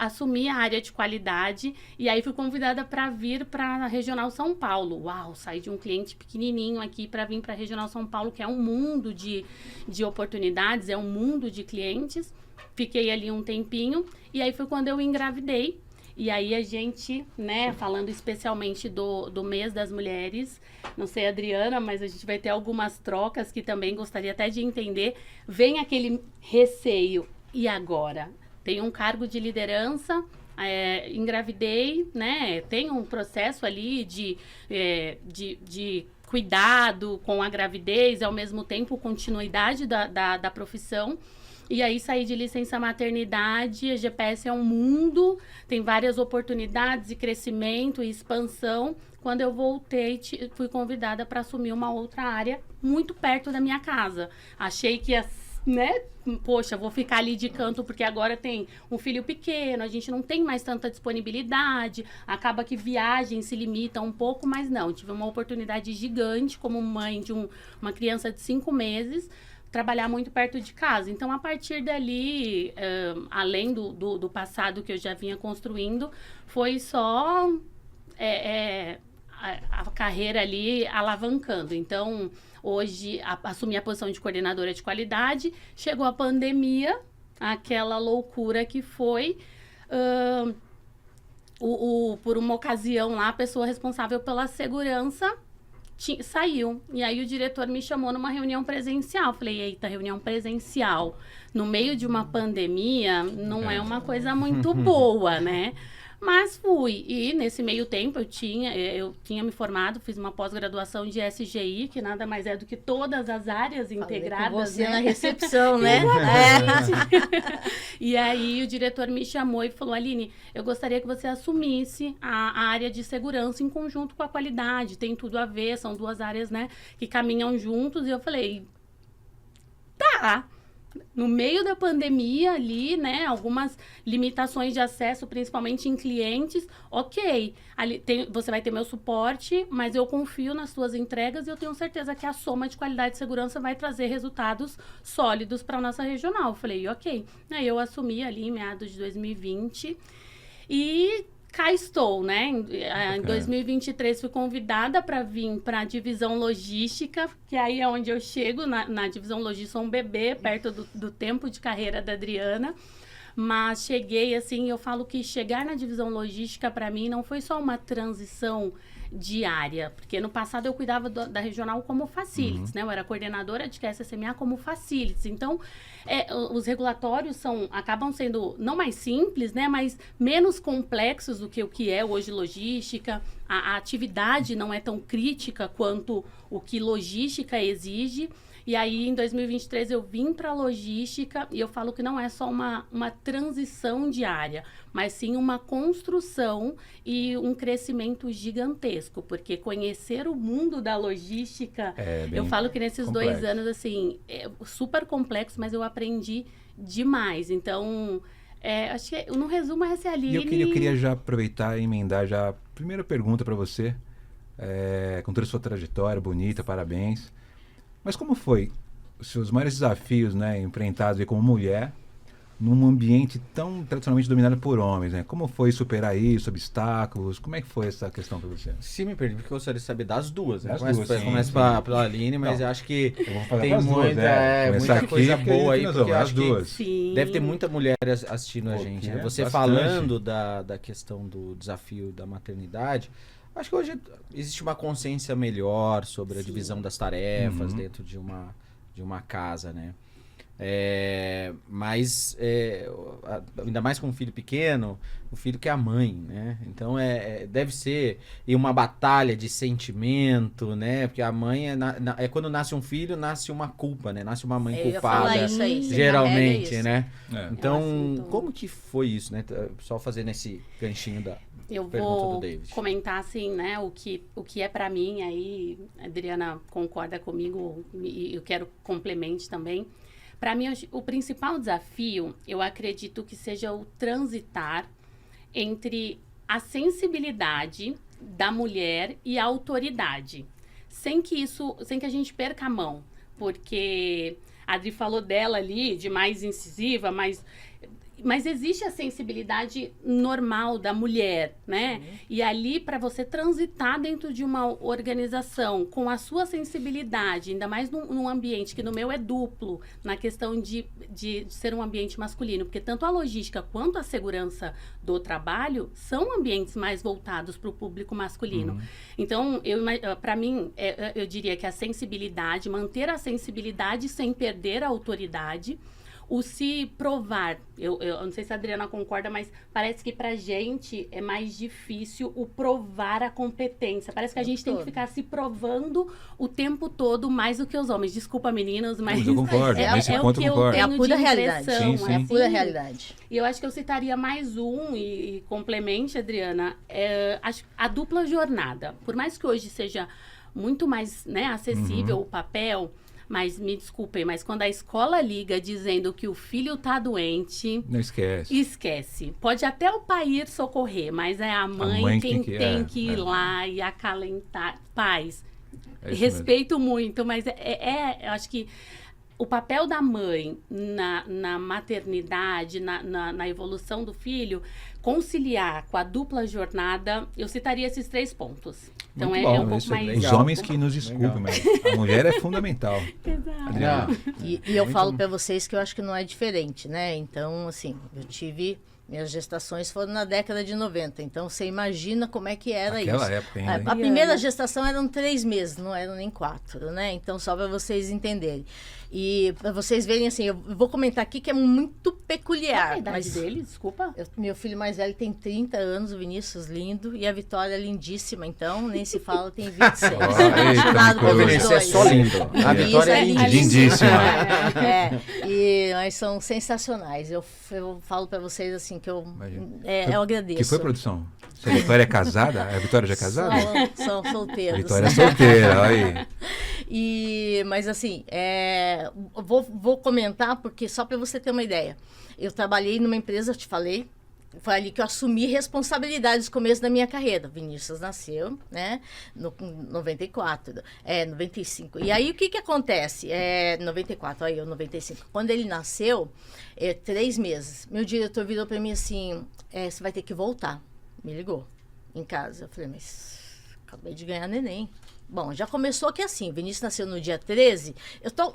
assumi a área de qualidade e aí fui convidada para vir para a Regional São Paulo. Uau, saí de um cliente pequenininho aqui para vir para a Regional São Paulo, que é um mundo de oportunidades, é um mundo de clientes. Fiquei ali um tempinho e aí foi quando eu engravidei. E aí a gente, né, falando especialmente do mês das mulheres, não sei, Adriana, mas a gente vai ter algumas trocas que também gostaria até de entender. Vem aquele receio, e agora? Tenho um cargo de liderança, engravidei, né, tem um processo ali de cuidado com a gravidez, ao mesmo tempo continuidade da profissão. E aí saí de licença maternidade, a GPS é um mundo, tem várias oportunidades de crescimento e expansão. Quando eu voltei, fui convidada para assumir uma outra área muito perto da minha casa. Achei que né? Poxa, vou ficar ali de canto porque agora tem um filho pequeno, a gente não tem mais tanta disponibilidade, acaba que viagem se limita um pouco, mas não, tive uma oportunidade gigante como mãe de uma criança de 5 meses, trabalhar muito perto de casa. Então, a partir dali, além do passado que eu já vinha construindo, foi só a carreira ali alavancando. Então, hoje, assumi a posição de coordenadora de qualidade, chegou a pandemia, aquela loucura que foi... por uma ocasião lá, a pessoa responsável pela segurança saiu. E aí o diretor me chamou numa reunião presencial. Falei, eita, reunião presencial no meio de uma pandemia não é uma coisa muito boa, né? Mas fui. E nesse meio tempo eu tinha me formado, fiz uma pós-graduação de SGI, que nada mais é do que todas as áreas integradas. Com você, né? Na recepção, né? E aí o diretor me chamou e falou, Aline, eu gostaria que você assumisse a área de segurança em conjunto com a qualidade. Tem tudo a ver, são 2 áreas, né, que caminham juntos. E eu falei, tá. No meio da pandemia ali, né, algumas limitações de acesso, principalmente em clientes, ok, ali você vai ter meu suporte, mas eu confio nas suas entregas e eu tenho certeza que a soma de qualidade e segurança vai trazer resultados sólidos para a nossa regional. Eu falei, ok. Aí eu assumi ali em meados de 2020 e... cá estou, né? Em 2023 fui convidada para vir para a divisão logística, que aí é onde eu chego, na divisão logística, sou um bebê, perto do tempo de carreira da Adriana. Mas cheguei, assim, eu falo que chegar na divisão logística, para mim, não foi só uma transição diária, porque no passado eu cuidava da regional como facilities, né? Eu era coordenadora de QSSMA como facilities. Então, os regulatórios acabam sendo não mais simples, né? Mas menos complexos do que o que é hoje logística. A atividade não é tão crítica quanto o que logística exige. E aí, em 2023, eu vim para a logística e eu falo que não é só uma transição diária, mas sim uma construção e um crescimento gigantesco, porque conhecer o mundo da logística, eu falo que nesses complexo. 2 anos, assim, é super complexo, mas eu aprendi demais. Então, Acho que no resumo essa é a E Aline. eu queria já aproveitar e emendar já a primeira pergunta para você, com toda a sua trajetória bonita, parabéns. Mas como foi os seus maiores desafios, né, enfrentados aí como mulher num ambiente tão tradicionalmente dominado por homens, né? Como foi superar isso, obstáculos? Como é que foi essa questão para você? Se me permite, porque eu gostaria de saber das duas, né? Das duas, sim, Começa pela Aline, mas eu acho que Eu vou falar tem pras duas, muita, Começar muita aqui, coisa porque boa aí, nós porque eu vamos, acho as que duas. Sim. deve ter muita mulher assistindo a Pô, gente, que né? é Você bastante. falando da questão do desafio da maternidade, acho que hoje existe uma consciência melhor sobre a divisão das tarefas dentro de uma casa, né? Mas ainda mais com um filho pequeno, o filho que é a mãe, né? Então deve ser uma batalha de sentimento, né? Porque a mãe quando nasce um filho, nasce uma culpa, né? Nasce uma mãe Eu ia falar culpada, isso aí, você geralmente, carrega isso. né? É. Então, assunto- como que foi isso, né? Só fazendo esse ganchinho da Eu pergunta do vou David. comentar assim, né, o que é para mim, aí a Adriana concorda comigo e eu quero complemente também. Para mim, o principal desafio, eu acredito que seja o transitar entre a sensibilidade da mulher e a autoridade, sem que a gente perca a mão, porque a Adri falou dela ali, de mais incisiva, mas existe a sensibilidade normal da mulher, né? E ali, para você transitar dentro de uma organização com a sua sensibilidade, ainda mais num ambiente que no meu é duplo, na questão de ser um ambiente masculino, porque tanto a logística quanto a segurança do trabalho são ambientes mais voltados para o público masculino. Então, para mim, eu diria que a sensibilidade, manter a sensibilidade sem perder a autoridade, o se provar, eu não sei se a Adriana concorda, mas parece que pra gente é mais difícil o provar a competência. Parece que a gente tem que ficar se provando o tempo todo mais do que os homens. Desculpa, meninos, mas eu concordo, nesse o ponto que eu eu concordo. tenho É a pura de realidade. impressão, Sim, sim. É a pura assim. realidade. E eu acho que eu citaria mais um, e complemente, Adriana, a dupla jornada. Por mais que hoje seja muito mais, né, acessível o papel, mas me desculpem, mas quando a escola liga dizendo que o filho tá doente, Não esquece. esquece. Pode até o pai ir socorrer, mas é a mãe quem tem que ir lá e acalentar. Pais, É isso respeito muito, mas eu acho que o papel da mãe na maternidade, na evolução do filho, conciliar com a dupla jornada, eu citaria esses 3 pontos. Então Muito é bom, um pouco isso é mais... Os legal. homens que nos desculpem, mas a mulher é fundamental. Exato. Adriana. E eu falo para vocês que eu acho que não é diferente, né? Então, assim, minhas gestações foram na década de 90, então você imagina como é que era Naquela isso. época ainda, hein? A primeira gestação eram 3 meses, não eram nem 4, né? Então, só para vocês entenderem. E para vocês verem, assim, eu vou comentar aqui que é muito Qual é peculiar. a idade dele? Desculpa. Meu filho mais velho tem 30 anos, o Vinícius lindo, e a Vitória lindíssima, então nem se fala, tem 26. Ó, Apaixonado eita, pelos Vinícius é dois. só lindo. A Isso Vitória é é lindíssima. Mas são sensacionais. Eu falo para vocês assim que eu Imagina. eu agradeço. Que foi, produção? Se a Vitória é casada? A Vitória já é casada? São solteiros. Vitória é solteira, olha aí. Mas assim, vou comentar porque só para você ter uma ideia. Eu trabalhei numa empresa, eu te falei, foi ali que eu assumi responsabilidades no começo da minha carreira. Vinícius nasceu, né, no 94, 95. E aí, o que acontece? 94, aí eu 95. Quando ele nasceu, 3 meses, meu diretor virou para mim assim, você vai ter que voltar. Me ligou em casa. Eu falei, mas acabei de ganhar neném. Bom, já começou que assim, o Vinícius nasceu no dia 13. Eu tô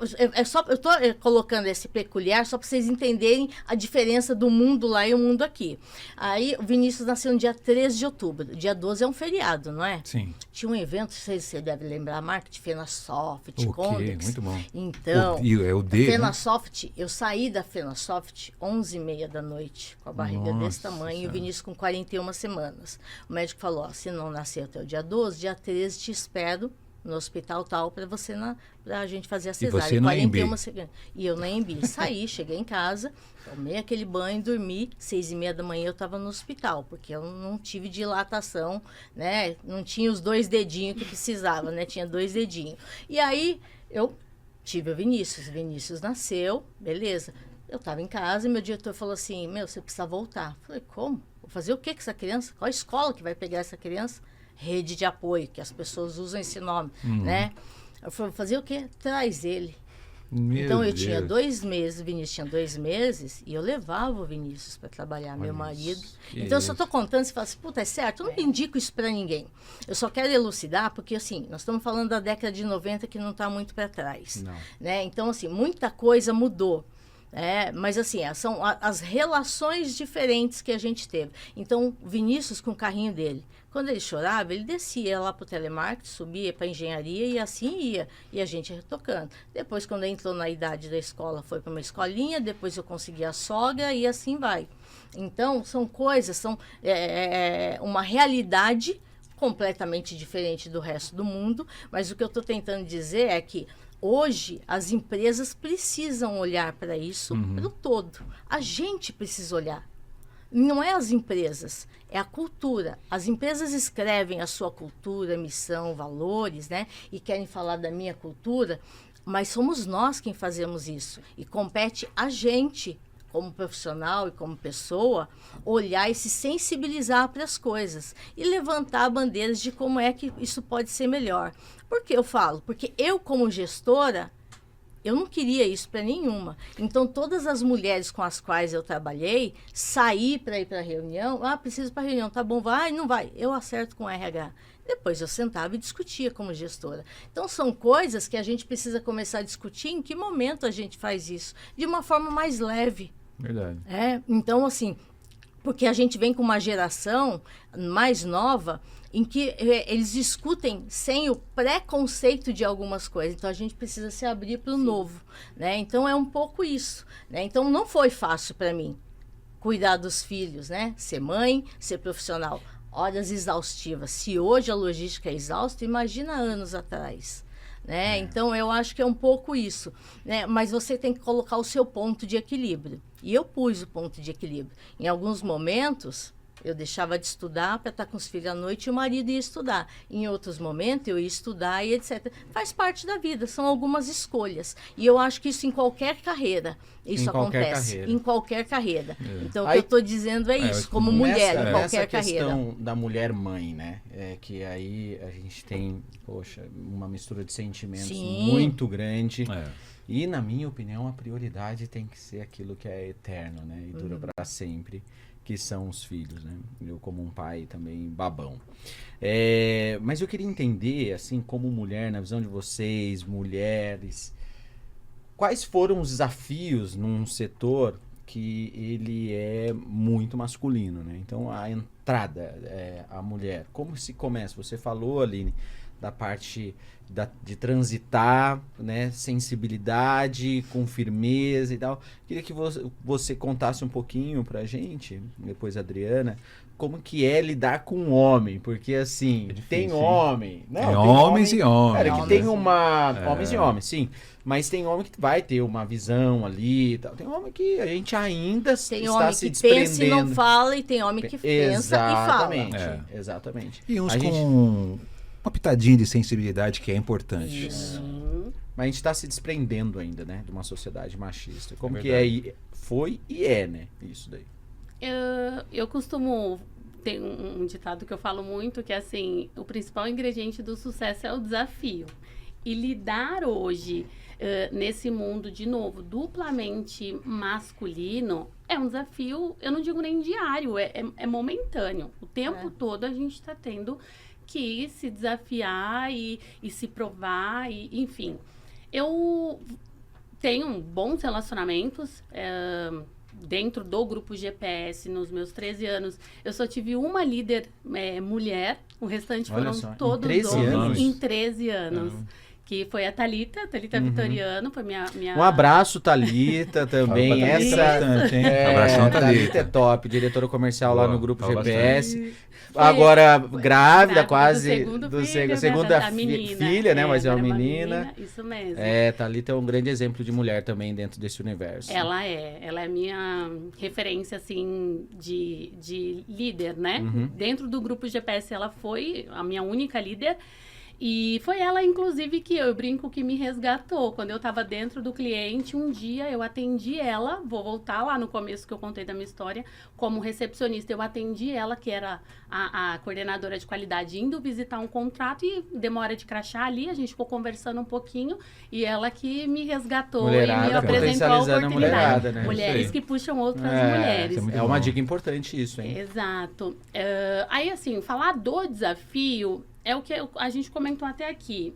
colocando esse peculiar só para vocês entenderem a diferença do mundo lá e o mundo aqui. Aí, o Vinícius nasceu no dia 13 de outubro. Dia 12 é um feriado, não é? Sim. Tinha um evento, não sei se você deve lembrar, Market, Fenasoft, Ok, Condex. muito bom. Então, É o D, né? Fenasoft, eu saí da Fenasoft 11h30 da noite, com a barriga desse Nossa tamanho, e o Senhora. Vinícius com 41 semanas. O médico falou, se não nascer até o dia 12, dia 13 te espero no hospital tal, para a gente fazer a cesárea. você no AMB? E eu na AMB. Saí, cheguei em casa, tomei aquele banho, dormi, 6h30 da manhã eu estava no hospital, porque eu não tive dilatação, né? Não tinha os 2 dedinhos que precisava, né? Tinha 2 dedinhos. E aí, eu tive o Vinícius nasceu, beleza. Eu estava em casa e meu diretor falou assim, você precisa voltar. Eu falei, como? Vou fazer o que com essa criança? Qual a escola que vai pegar essa criança? Rede de apoio, que as pessoas usam esse nome, né? Eu falei, fazer o quê? Traz ele. Então, eu tinha 2 meses, o Vinícius tinha 2 meses, e eu levava o Vinícius para trabalhar, meu marido. Então, eu só estou contando, você fala assim, puta, é certo? Eu não indico isso para ninguém. Eu só quero elucidar, porque, assim, nós estamos falando da década de 90, que não está muito para trás. Não. Né? Então, assim, muita coisa mudou. Mas assim, são as relações diferentes que a gente teve. Então, o Vinícius com o carrinho dele, quando ele chorava, ele descia lá para o telemarketing, subia para a engenharia e assim ia. E a gente ia retocando. Depois, quando ele entrou na idade da escola, foi para uma escolinha, depois eu consegui a sogra e assim vai. Então, são coisas, são uma realidade completamente diferente do resto do mundo, mas o que eu estou tentando dizer é que hoje, as empresas precisam olhar para isso, para o todo. A gente precisa olhar. Não é as empresas, é a cultura. As empresas escrevem a sua cultura, missão, valores, né? E querem falar da minha cultura, mas somos nós quem fazemos isso. E compete a gente, como profissional e como pessoa, olhar e se sensibilizar para as coisas. E levantar bandeiras de como é que isso pode ser melhor. Por que eu falo? Porque eu, como gestora, eu não queria isso para nenhuma. Então, todas as mulheres com as quais eu trabalhei, saí para ir para a reunião, preciso para a reunião, tá bom, vai, não vai. Eu acerto com o RH. Depois eu sentava e discutia como gestora. Então, são coisas que a gente precisa começar a discutir em que momento a gente faz isso, de uma forma mais leve. Verdade. Então, assim, porque a gente vem com uma geração mais nova em que eles discutem sem o preconceito de algumas coisas. Então, a gente precisa se abrir para o novo, né? Então, é um pouco isso, né? Então, não foi fácil para mim cuidar dos filhos, né? Ser mãe, ser profissional. Horas exaustivas. Se hoje a logística é exausta, imagina anos atrás. Né? Então, eu acho que é um pouco isso. Né? Mas você tem que colocar o seu ponto de equilíbrio. E eu pus o ponto de equilíbrio. Em alguns momentos, eu deixava de estudar para estar com os filhos à noite e o marido ia estudar. Em outros momentos, eu ia estudar e etc. Faz parte da vida, são algumas escolhas. E eu acho que isso em qualquer carreira, isso acontece. Em qualquer carreira. Então, o que eu estou dizendo é isso, como mulher, em qualquer carreira. Essa questão da mulher-mãe, né? Que aí a gente tem, uma mistura de sentimentos muito grande. E, na minha opinião, a prioridade tem que ser aquilo que é eterno, né? E dura para sempre, que são os filhos, né? Eu, como um pai, também babão. Mas eu queria entender, assim, como mulher, na visão de vocês, mulheres, quais foram os desafios num setor que ele é muito masculino, né? Então, a entrada, a mulher, como se começa? Você falou, Aline, da parte de transitar, né, sensibilidade, com firmeza e tal. Queria que você contasse um pouquinho pra gente, depois a Adriana, como que é lidar com um homem, porque assim, tem homem... Não, tem homens e homens. Cara, que tem homens e homens, sim. Mas tem homem que vai ter uma visão ali e tal. Tem homem que a gente ainda está se desprendendo. Tem homem que pensa e não fala, e tem homem que pensa e fala. Exatamente. E uns com uma pitadinha de sensibilidade que é importante. Isso. Mas a gente está se desprendendo ainda, né? De uma sociedade machista. Como que foi e é, né? Isso daí. Eu costumo... Tem um ditado que eu falo muito, que é assim, o principal ingrediente do sucesso é o desafio. E lidar hoje, nesse mundo, de novo, duplamente masculino, é um desafio, eu não digo nem diário, é momentâneo. O tempo todo a gente está tendo que se desafiar e se provar, enfim. Eu tenho bons relacionamentos dentro do grupo GPS. Nos meus 13 anos, eu só tive uma líder mulher, o restante foram todos homens em 13 anos. Que foi a Thalita Vitoriano, foi minha... Um abraço, Thalita, também. Abração, Thalita é top, diretora comercial lá no grupo GPS. Agora grávida quase do segunda filha, né? Mas é uma menina. Isso mesmo. Thalita é um grande exemplo de mulher também dentro desse universo. Ela é minha referência, assim, de líder, né? Dentro do grupo GPS, ela foi a minha única líder. E foi ela, inclusive, que eu brinco que me resgatou. Quando eu estava dentro do cliente, um dia eu atendi ela, vou voltar lá no começo que eu contei da minha história, como recepcionista, eu atendi ela, que era a coordenadora de qualidade, indo visitar um contrato e demora de crachá ali, a gente ficou conversando um pouquinho e ela que me resgatou Mulherada e me apresentou a potencializando a oportunidade. mulherada, né? Mulheres Isso aí. que puxam outras mulheres. muito É bom. uma dica importante isso, hein? Exato. Aí, assim, falar do desafio é o que a gente comentou até aqui.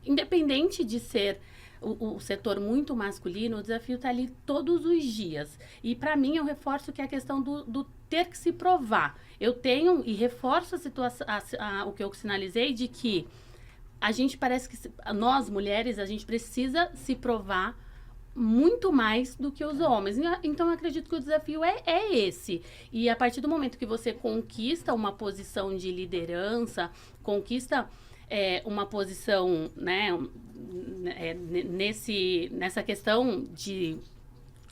Independente de ser o setor muito masculino, o desafio está ali todos os dias. E, para mim, eu reforço que é a questão do ter que se provar. Eu tenho e reforço a situação, o que eu sinalizei de que a gente parece que, nós, mulheres, a gente precisa se provar muito mais do que os homens. Então, eu acredito que o desafio é esse. E a partir do momento que você conquista uma posição de liderança, conquista uma posição, né, nessa questão de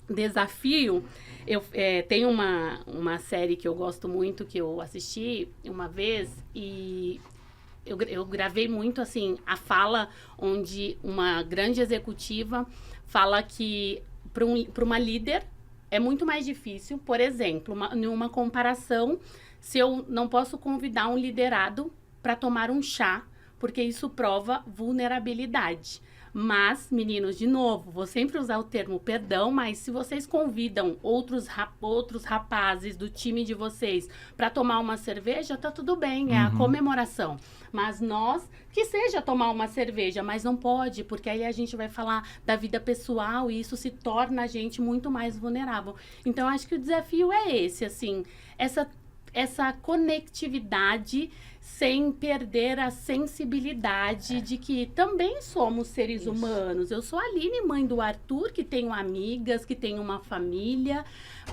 desafio, eu tenho uma série que eu gosto muito, que eu assisti uma vez, e eu gravei muito, assim, a fala onde uma grande executiva fala que para uma líder é muito mais difícil, por exemplo, numa comparação, se eu não posso convidar um liderado para tomar um chá, porque isso prova vulnerabilidade. Mas, meninos, de novo, vou sempre usar o termo perdão, mas se vocês convidam outros rapazes do time de vocês para tomar uma cerveja, tá tudo bem, é a comemoração. Mas nós, que seja tomar uma cerveja, mas não pode, porque aí a gente vai falar da vida pessoal e isso se torna a gente muito mais vulnerável. Então, acho que o desafio é esse, assim, essa conectividade sem perder a sensibilidade de que também somos seres humanos. Eu sou a Aline, mãe do Arthur, que tenho amigas, que tenho uma família,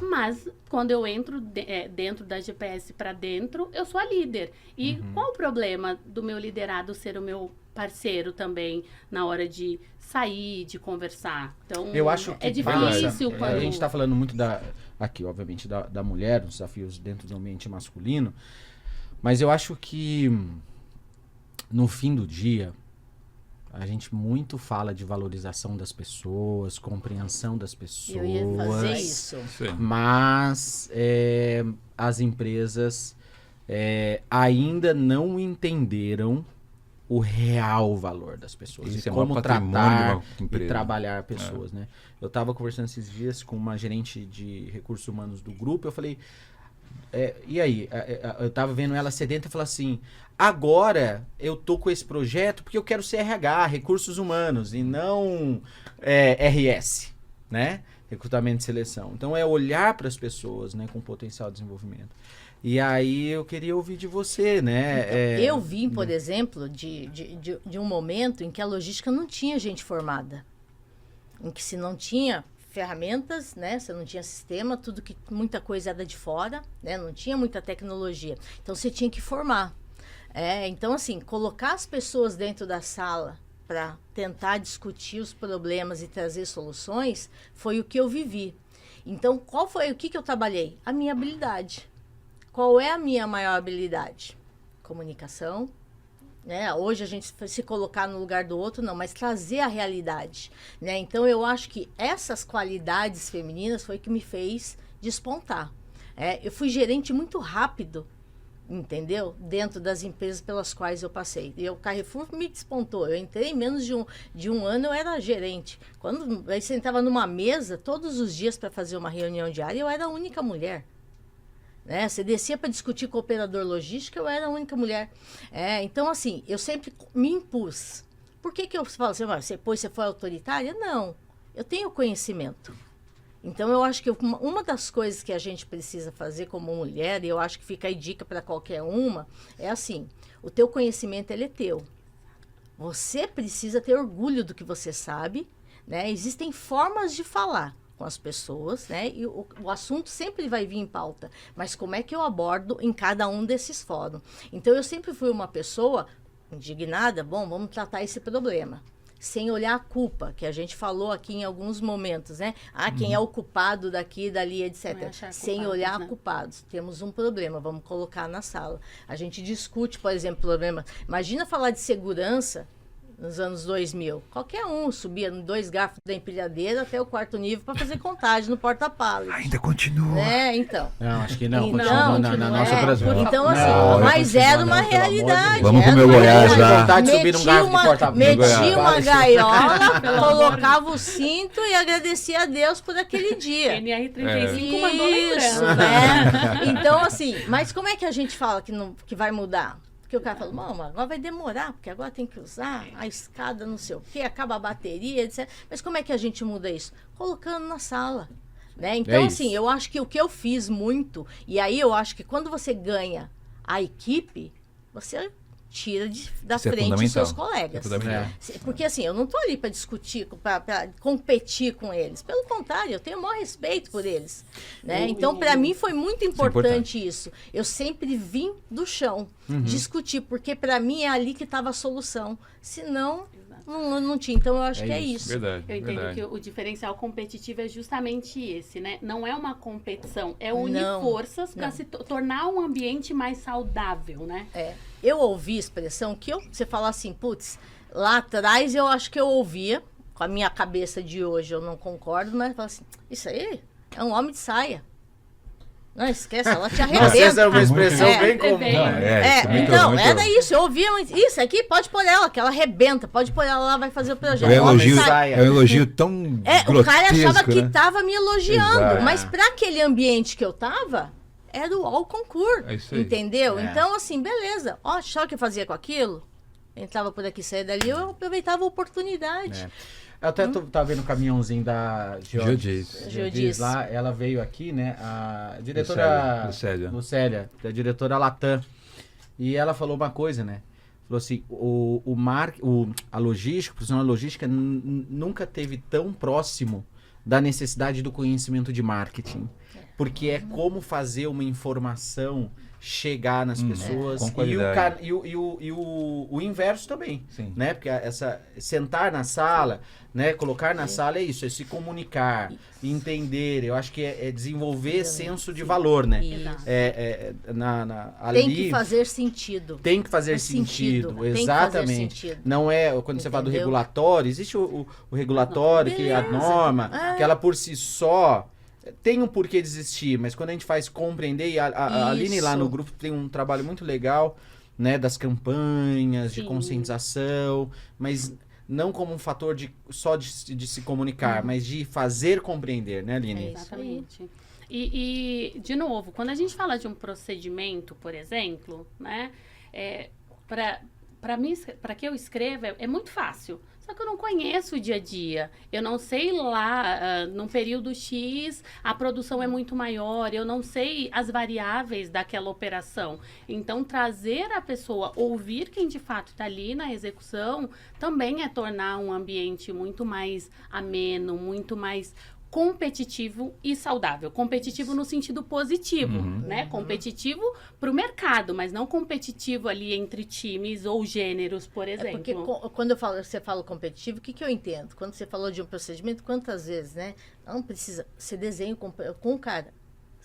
mas quando eu entro dentro da GPS para dentro, eu sou a líder. E qual o problema do meu liderado ser o meu parceiro também na hora de sair, de conversar? Então, Eu acho que é difícil a quando... gente está falando muito aqui, obviamente, da mulher, dos desafios dentro do ambiente masculino, mas eu acho que no fim do dia a gente muito fala de valorização das pessoas, compreensão das pessoas. Eu ia fazer isso. Mas as empresas ainda não entenderam o real valor das pessoas. Isso e é o maior como patrimônio tratar de uma e empresa. trabalhar pessoas, né? Eu estava conversando esses dias com uma gerente de recursos humanos do grupo, eu falei, e aí? Eu estava vendo ela sedenta e falei assim, agora eu tô com esse projeto porque eu quero ser RH, recursos humanos, e não RS, né? Recrutamento e seleção. Então é olhar para as pessoas, né, com potencial de desenvolvimento. E aí eu queria ouvir de você, né? Então, eu vim, por exemplo, de um momento em que a logística não tinha gente formada. Em que se não tinha ferramentas, né? Você não tinha sistema, muita coisa era de fora, né? Não tinha muita tecnologia. Então você tinha que formar. Então, assim, colocar as pessoas dentro da sala para tentar discutir os problemas e trazer soluções foi o que eu vivi. Então, o que eu trabalhei? A minha habilidade. Qual é a minha maior habilidade? Comunicação, né? Hoje a gente se colocar no lugar do outro, não, mas trazer a realidade, né? Então eu acho que essas qualidades femininas foi que me fez despontar. Eu fui gerente muito rápido, entendeu? Dentro das empresas pelas quais eu passei. E o Carrefour me despontou. Eu entrei em menos de um ano, eu era gerente. Quando eu sentava numa mesa todos os dias para fazer uma reunião diária, eu era a única mulher. Né? Você descia para discutir com o operador logístico, eu era a única mulher. Então, assim, eu sempre me impus. Por que eu falo assim, você foi autoritária? Não, eu tenho conhecimento. Então, eu acho que uma das coisas que a gente precisa fazer como mulher, e eu acho que fica aí dica para qualquer uma, é assim, o teu conhecimento, ele é teu. Você precisa ter orgulho do que você sabe, né? Existem formas de falar com as pessoas, né? E o assunto sempre vai vir em pauta. Mas como é que eu abordo em cada um desses fóruns? Então, eu sempre fui uma pessoa indignada, vamos tratar esse problema. sem olhar a culpa, que a gente falou aqui em alguns momentos, né? Quem é o culpado daqui, dali, etc. Sem culpados, olhar né? culpados. Temos um problema, vamos colocar na sala. A gente discute, por exemplo, problema. Imagina falar de segurança nos anos 2000. Qualquer um subia 2 garfos da empilhadeira até o 4º nível para fazer contagem no porta-pallet. Ainda continua. Então. Não, acho que não. Então, Continua na nossa Brasil. Então, assim, Não, mas continua era uma não, pelo amor de realidade. Deus. Vamos era pro meu uma Goiás realidade. lá. Vontade de subir num garfo de porta-pallet. Metia uma Goiás. gaiola, colocava o cinto e agradecia a Deus por aquele dia. NR35 mandou Isso, lembrando. né? Então, assim, mas como é que a gente fala que vai mudar? Porque o cara fala, mano, agora vai demorar, porque agora tem que usar a escada, não sei o quê, acaba a bateria, etc. Mas como é que a gente muda isso? Colocando na sala. Né? Então, assim, eu acho que o que eu fiz muito, e aí eu acho que quando você ganha a equipe, você tira da Isso é frente os fundamental. seus colegas. É fundamental. Porque assim, eu não estou ali para discutir, para competir com eles. Pelo contrário, eu tenho o maior respeito por eles. Né? Então, para mim, foi muito importante isso. Eu sempre vim do chão discutir, porque para mim é ali que estava a solução. Senão, não tinha. Então, eu acho que é isso. Verdade. Eu entendo que o diferencial competitivo é justamente esse, né? Não é uma competição, é unir forças para se tornar um ambiente mais saudável, né? Eu ouvi expressão que você fala assim, putz, lá atrás eu acho que eu ouvia, com a minha cabeça de hoje eu não concordo, mas eu falo assim, isso aí é um homem de saia. Não esquece, ela te arrebenta. Essa é uma expressão bem comum. Então, era isso, eu ouvia isso aqui, pode pôr ela, que ela arrebenta, pode pôr ela lá, vai fazer o projeto. É um elogio tão grotesco, o cara achava que né? tava me elogiando, Exato. mas para aquele ambiente que eu tava, era o all concurso, entendeu? Então, assim, beleza. Ó, sabe o que eu fazia com aquilo? Entrava por aqui, saía dali, eu aproveitava a oportunidade. Eu até tava vendo o caminhãozinho da Geodis lá, ela veio aqui, né? A diretora Lucélia, da diretora Latam. E ela falou uma coisa, né? Falou assim, a logística, o profissional de logística nunca teve tão próximo da necessidade do conhecimento de marketing. Porque é como fazer uma informação chegar nas pessoas com qualidade. e o inverso também, Sim. né? Porque sentar na sala, né? Colocar na sala é isso, é se comunicar, entender. Eu acho que é desenvolver senso de valor, né? Tem que fazer sentido. Tem que fazer sentido, exatamente. Não é quando você fala do regulatório, existe o regulatório, que é a norma, que ela por si só tem um porquê de existir, mas quando a gente faz compreender, e a Aline lá no grupo tem um trabalho muito legal, né, das campanhas, de conscientização, mas não como um fator só de se comunicar, mas de fazer compreender, né, Aline? Exatamente. E, de novo, quando a gente fala de um procedimento, por exemplo, né, para que eu escreva, é muito fácil. Só que eu não conheço o dia a dia. Eu não sei lá, num período X, a produção é muito maior. Eu não sei as variáveis daquela operação. Então, trazer a pessoa, ouvir quem de fato está ali na execução, também é tornar um ambiente muito mais ameno, muito mais competitivo e saudável. Competitivo no sentido positivo, né? Competitivo para o mercado, mas não competitivo ali entre times ou gêneros, por exemplo. Porque quando você fala competitivo, o que eu entendo? Quando você falou de um procedimento, quantas vezes, né? Não precisa, você desenha com o cara,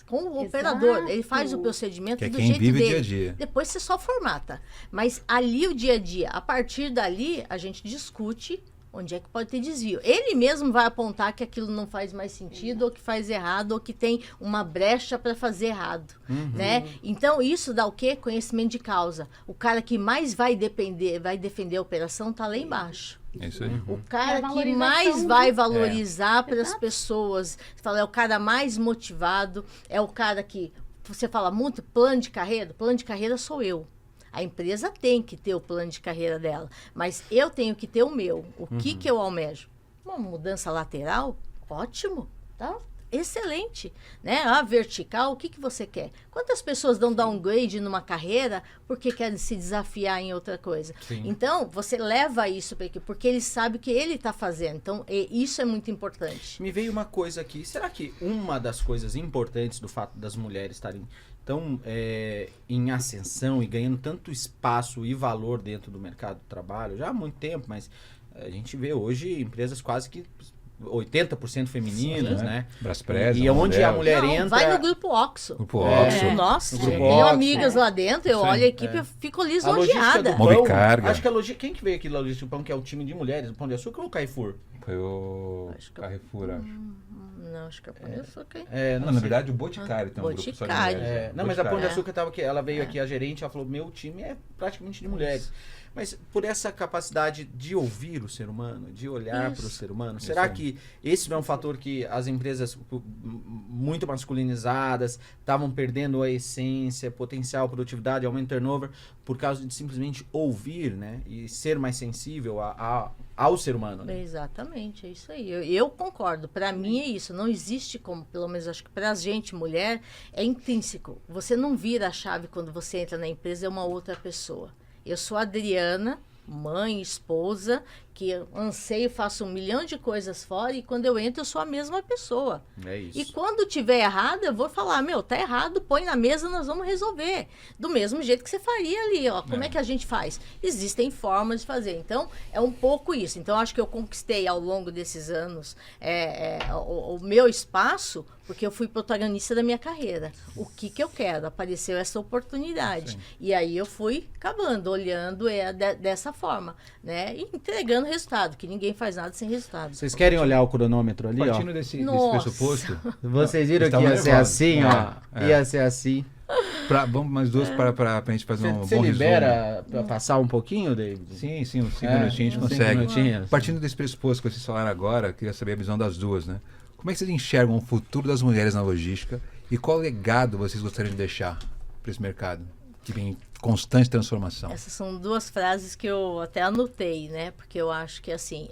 com o operador. Ele faz o procedimento do jeito dele. Dia a dia. Depois você só formata. Mas ali o dia a dia, a partir dali, a gente discute onde é que pode ter desvio. Ele mesmo vai apontar que aquilo não faz mais sentido, ou que faz errado, ou que tem uma brecha para fazer errado, né? Então, isso dá o quê? Conhecimento de causa. O cara que mais vai defender a operação está lá embaixo. É isso aí. O cara que mais vai valorizar para as pessoas, é o cara mais motivado, é o cara que, você fala muito, plano de carreira sou eu. A empresa tem que ter o plano de carreira dela, mas eu tenho que ter o meu. O que eu almejo? Uma mudança lateral? Ótimo, tá? Excelente, né? A vertical, o que você quer? Quantas pessoas dão downgrade numa carreira porque querem se desafiar em outra coisa? Sim. Então, você leva isso para aqui, porque ele sabe o que ele está fazendo. Então, isso é muito importante. Me veio uma coisa aqui. Será que uma das coisas importantes do fato das mulheres estarem tão em ascensão e ganhando tanto espaço e valor dentro do mercado do trabalho, já há muito tempo, mas A gente vê hoje empresas quase que 80% femininas, Sim. né? Braspress, E onde a mulher Não, entra... vai no Grupo Oxo. Grupo Oxo. Nossa, No eu Grupo tenho Oxo. amigas lá dentro, eu Sim. olho a equipe e fico A logística lisonjeada. do pão, Movicarga. acho que a logística... Quem que veio aqui da logística do pão, que é o time de mulheres, o Pão de Açúcar ou o Carrefour? Foi o Acho que- Carrefour, acho. Não, acho que é Pão de Açúcar. É, Não, não na sei. verdade, o Boticário tem um grupo só de Boticário. mulheres. Não, mas a Pão de Boticário. Açúcar tava aqui, ela veio aqui, a gerente, ela falou, meu time é praticamente de mulheres. Mas por essa capacidade de ouvir o ser humano, de olhar para o ser humano, será aí. que esse não é um fator que as empresas muito masculinizadas estavam perdendo a essência, potencial, produtividade, aumento de turnover, por causa de simplesmente ouvir, né? E ser mais sensível ao ser humano, né? Exatamente, é isso aí. Eu concordo. Para mim é isso. Não existe como, pelo menos acho que para a gente, mulher, é intrínseco. Você não vira a chave quando você entra na empresa, é uma outra pessoa. Eu sou a Adriana, mãe, esposa, que anseio, faço 1 milhão de coisas fora e quando eu entro eu sou a mesma pessoa. É isso. E quando tiver errado, eu vou falar, tá errado, põe na mesa, nós vamos resolver. Do mesmo jeito que você faria ali, ó. Como é que a gente faz? Existem formas de fazer. Então, é um pouco isso. Então, acho que eu conquistei ao longo desses anos o meu espaço, porque eu fui protagonista da minha carreira. O que eu quero? Apareceu essa oportunidade. Sim. E aí eu fui acabando, olhando dessa forma, né? E entregando resultado, que ninguém faz nada sem resultado. Vocês querem olhar o cronômetro ali, Partindo ó? desse Nossa. pressuposto, Vocês viram que Estavam ia ser nervosos. assim, ó. Ia ser assim. vamos mais duas para a gente fazer um Você bom libera para passar um pouquinho, David? resumo. Sim, uns 5 minutinhos a gente uns 5 consegue. minutinhos. Partindo desse pressuposto que vocês falaram agora, queria saber a visão das duas, né? Como é que vocês enxergam o futuro das mulheres na logística e qual legado vocês gostariam de deixar para esse mercado que vem em constante transformação? Essas são 2 frases que eu até anotei, né? Porque eu acho que assim,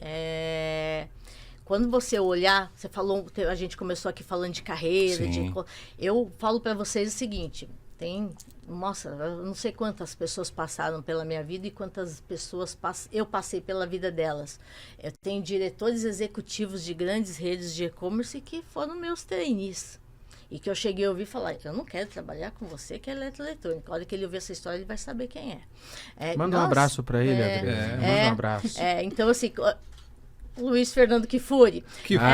quando você olhar, você falou, a gente começou aqui falando de carreira, Sim. eu falo para vocês o seguinte, nossa, eu não sei quantas pessoas passaram pela minha vida e quantas pessoas eu passei pela vida delas. Eu tenho diretores executivos de grandes redes de e-commerce que foram meus trainees. E que eu cheguei a ouvir falar, eu não quero trabalhar com você que é eletroeletrônica. A hora que ele ouvir essa história, ele vai saber quem é. Manda um abraço para ele, Adriana. Manda um abraço. Então, assim, Luiz Fernando Kifuri. Que foi,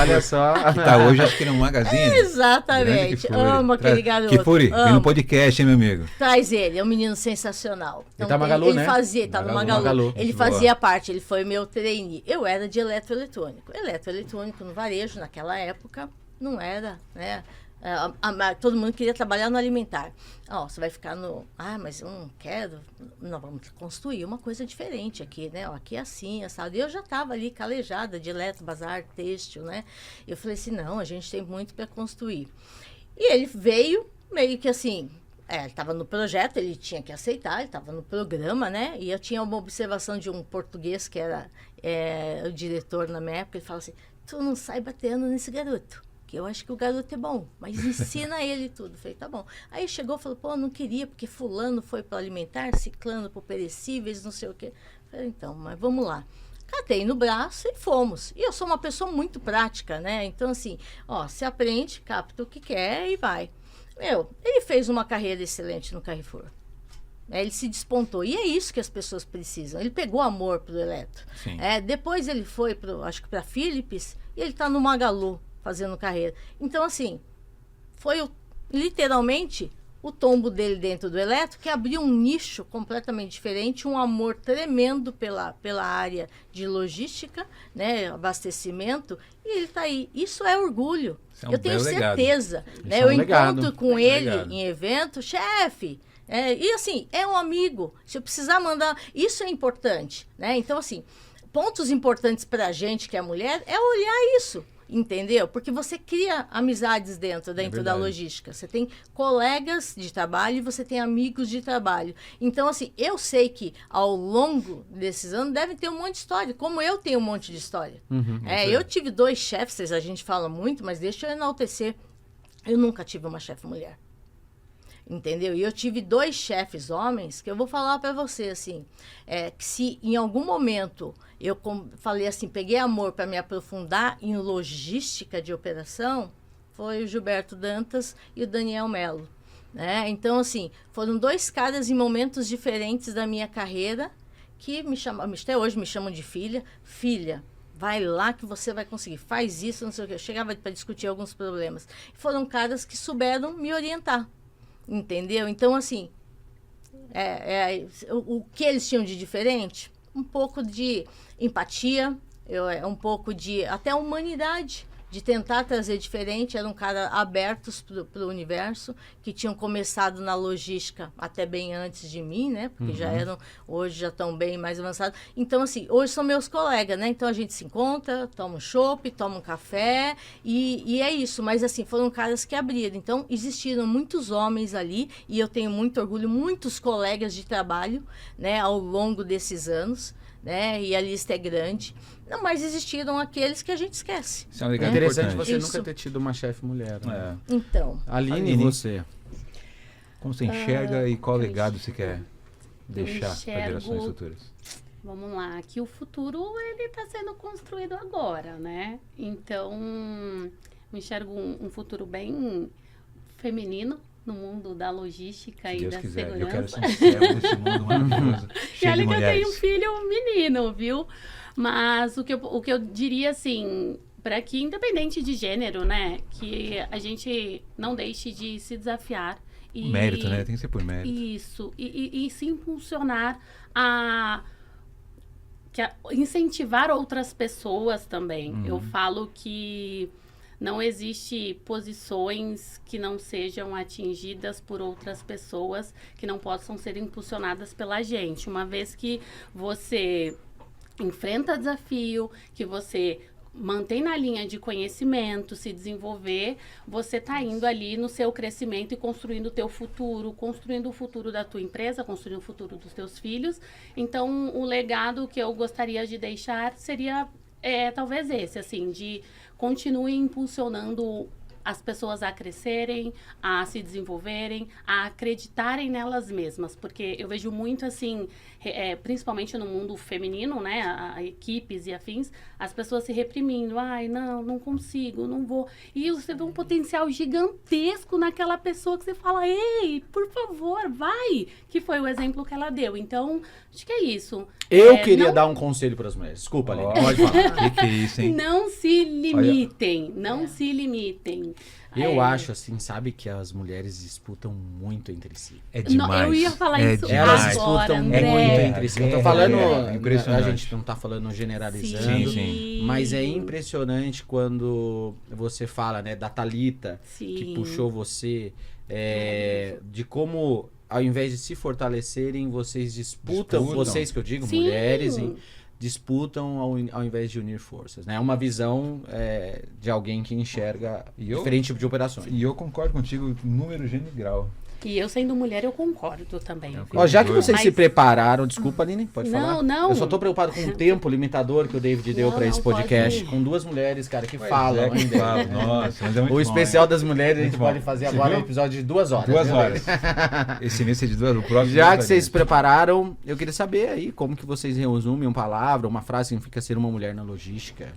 Olha só. que tá hoje, acho que no Magazine. Exatamente. Grande Amo aquele garoto. Kifuri, vem amo. no podcast, hein, meu amigo? Traz ele, é um menino sensacional. Ele tá Magalu, ele né? fazia, tá no Magalu. Magalu. Ele Boa. fazia parte, ele foi meu trainee. Eu era de eletroeletrônico. Eletroeletrônico no varejo, naquela época, não era, né? Todo mundo queria trabalhar no alimentar. Você vai ficar no... mas eu não quero. Não, vamos construir uma coisa diferente aqui, né? Aqui é assim, assado. E eu já estava ali calejada de eletro, bazar, têxtil, né? Eu falei assim, não, a gente tem muito para construir. E ele veio meio que assim... ele estava no projeto, ele tinha que aceitar, ele estava no programa, né? E eu tinha uma observação de um português que era o diretor na minha época. Ele falou assim, tu não sai batendo nesse garoto. Eu acho que o garoto é bom, mas ensina ele tudo. Falei, tá bom. Aí chegou e falou, não queria, porque fulano foi para alimentar, ciclano para perecíveis, não sei o quê. Falei, então, mas vamos lá. Catei no braço e fomos. E eu sou uma pessoa muito prática, né? Então, assim, se aprende, capta o que quer e vai. Ele fez uma carreira excelente no Carrefour. Ele se despontou. E é isso que as pessoas precisam. Ele pegou amor pro eletro. Depois ele foi, acho que para Philips, e ele está no Magalu, fazendo carreira. Então, assim, foi literalmente o tombo dele dentro do eletro, que abriu um nicho completamente diferente, um amor tremendo pela área de logística, né, abastecimento, e ele está aí. Isso é orgulho. Isso é um eu tenho belo legado. certeza. Né, Isso é um eu legado. encontro com ele Legado. em evento, chefe. E assim, é um amigo. Se eu precisar mandar, isso é importante, né? Então, assim, pontos importantes para a gente que é mulher é olhar isso. Entendeu? Porque você cria amizades dentro da verdade. logística. Você tem colegas de trabalho e você tem amigos de trabalho. Então, assim, eu sei que ao longo desses anos deve ter um monte de história, como eu tenho um monte de história. Eu tive 2 chefes, a gente fala muito, mas deixa eu enaltecer. Eu nunca tive uma chefe mulher. Entendeu? E eu tive 2 chefes homens que eu vou falar para você, assim, que se em algum momento eu falei assim, peguei amor para me aprofundar em logística de operação, foi o Gilberto Dantas e o Daniel Melo, né? Então, assim, foram 2 caras em momentos diferentes da minha carreira que até hoje me chamam de filha, vai lá que você vai conseguir, faz isso, não sei o que. Eu chegava para discutir alguns problemas. Foram caras que souberam me orientar, entendeu? Então, assim, o que eles tinham de diferente? Um pouco de empatia, um pouco de até humanidade, de tentar trazer diferente. Eram caras abertos para o universo, que tinham começado na logística até bem antes de mim, né? Porque hoje já estão bem mais avançados. Então, assim, hoje são meus colegas, né? Então, a gente se encontra, toma um chopp, toma um café, e é isso. Mas, assim, foram caras que abriram. Então, existiram muitos homens ali, e eu tenho muito orgulho, muitos colegas de trabalho, né? Ao longo desses anos, né? E a lista é grande. Não, mas existiram aqueles que a gente esquece. Isso é um legado interessante importante. você Isso. nunca ter tido uma chefe mulher. Né? Então, Aline, você? Como você enxerga e qual legado você quer deixar para enxergo- gerações futuras? Vamos lá, que o futuro ele está sendo construído agora, né? Então, eu enxergo um futuro bem feminino no mundo da logística Se e Deus da quiser. segurança. Eu quero ser um servo desse mundo maravilhoso, E cheio de olha que eu mulheres. tenho um filho menino, viu? Mas o que eu diria, assim, para que, independente de gênero, né? Que a gente não deixe de se desafiar. E, Mérito, né? Tem que ser por mérito. Isso. E se impulsionar incentivar outras pessoas também. Eu falo que não existe posições que não sejam atingidas por outras pessoas, que não possam ser impulsionadas pela gente. Uma vez que você enfrenta desafio, que você mantém na linha de conhecimento, se desenvolver, você está indo ali no seu crescimento e construindo o teu futuro, construindo o futuro da tua empresa, construindo o futuro dos teus filhos. Então, o legado que eu gostaria de deixar seria talvez esse, assim, de continue impulsionando as pessoas a crescerem, a se desenvolverem, a acreditarem nelas mesmas, porque eu vejo muito assim, principalmente no mundo feminino, né, a equipes e afins, as pessoas se reprimindo, ai, não consigo, não vou, e você vê um potencial gigantesco naquela pessoa que você fala, ei, por favor, vai, que foi o exemplo que ela deu. Então, acho que é isso. Eu queria dar um conselho para as mulheres. Desculpa, Aline, pode falar. Que é isso, hein? Não se limitem, não se limitem. Eu acho, assim, sabe que as mulheres disputam muito entre si. É demais. Eu ia falar isso Elas agora, disputam André. muito entre si. Eu tô falando, impressionante. a gente não tá falando generalizando, Sim, sim. mas é impressionante quando você fala, né, da Thalita, que Sim. puxou você, de como, ao invés de se fortalecerem, vocês disputam. Vocês que eu digo, Sim. mulheres, disputam ao invés de unir forças, né? É uma visão de alguém que enxerga diferente tipo de operações. E eu concordo contigo, número, gênero e grau. E eu sendo mulher, eu concordo também. viu? Ó, já que vocês se Mas- prepararam, desculpa, Aline, pode falar? Não. Eu só tô preocupado com o tempo limitador que o David deu Não, pra esse não, podcast, pode ir. com duas mulheres, cara, que Pois falam é, que ainda. falam. Nossa, mas é muito O bom, especial hein? das mulheres a gente Muito bom. pode fazer Você agora um viu? episódio de 2 horas. 2 viu, horas. David? Esse mês é de 2 horas, o próximo. Já vai que vocês se fazer. prepararam, eu queria saber aí como que vocês resumem uma palavra, uma frase que significa ser uma mulher na logística.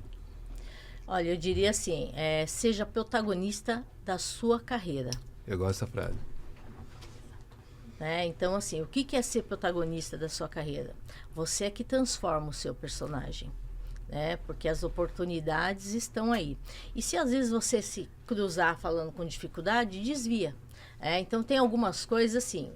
olha, eu diria assim, seja protagonista da sua carreira. Eu gosto dessa frase. Né? Então, assim, o que é ser protagonista da sua carreira? Você é que transforma o seu personagem, né? Porque as oportunidades estão aí. E se às vezes você se cruzar falando com dificuldade, desvia. Então tem algumas coisas assim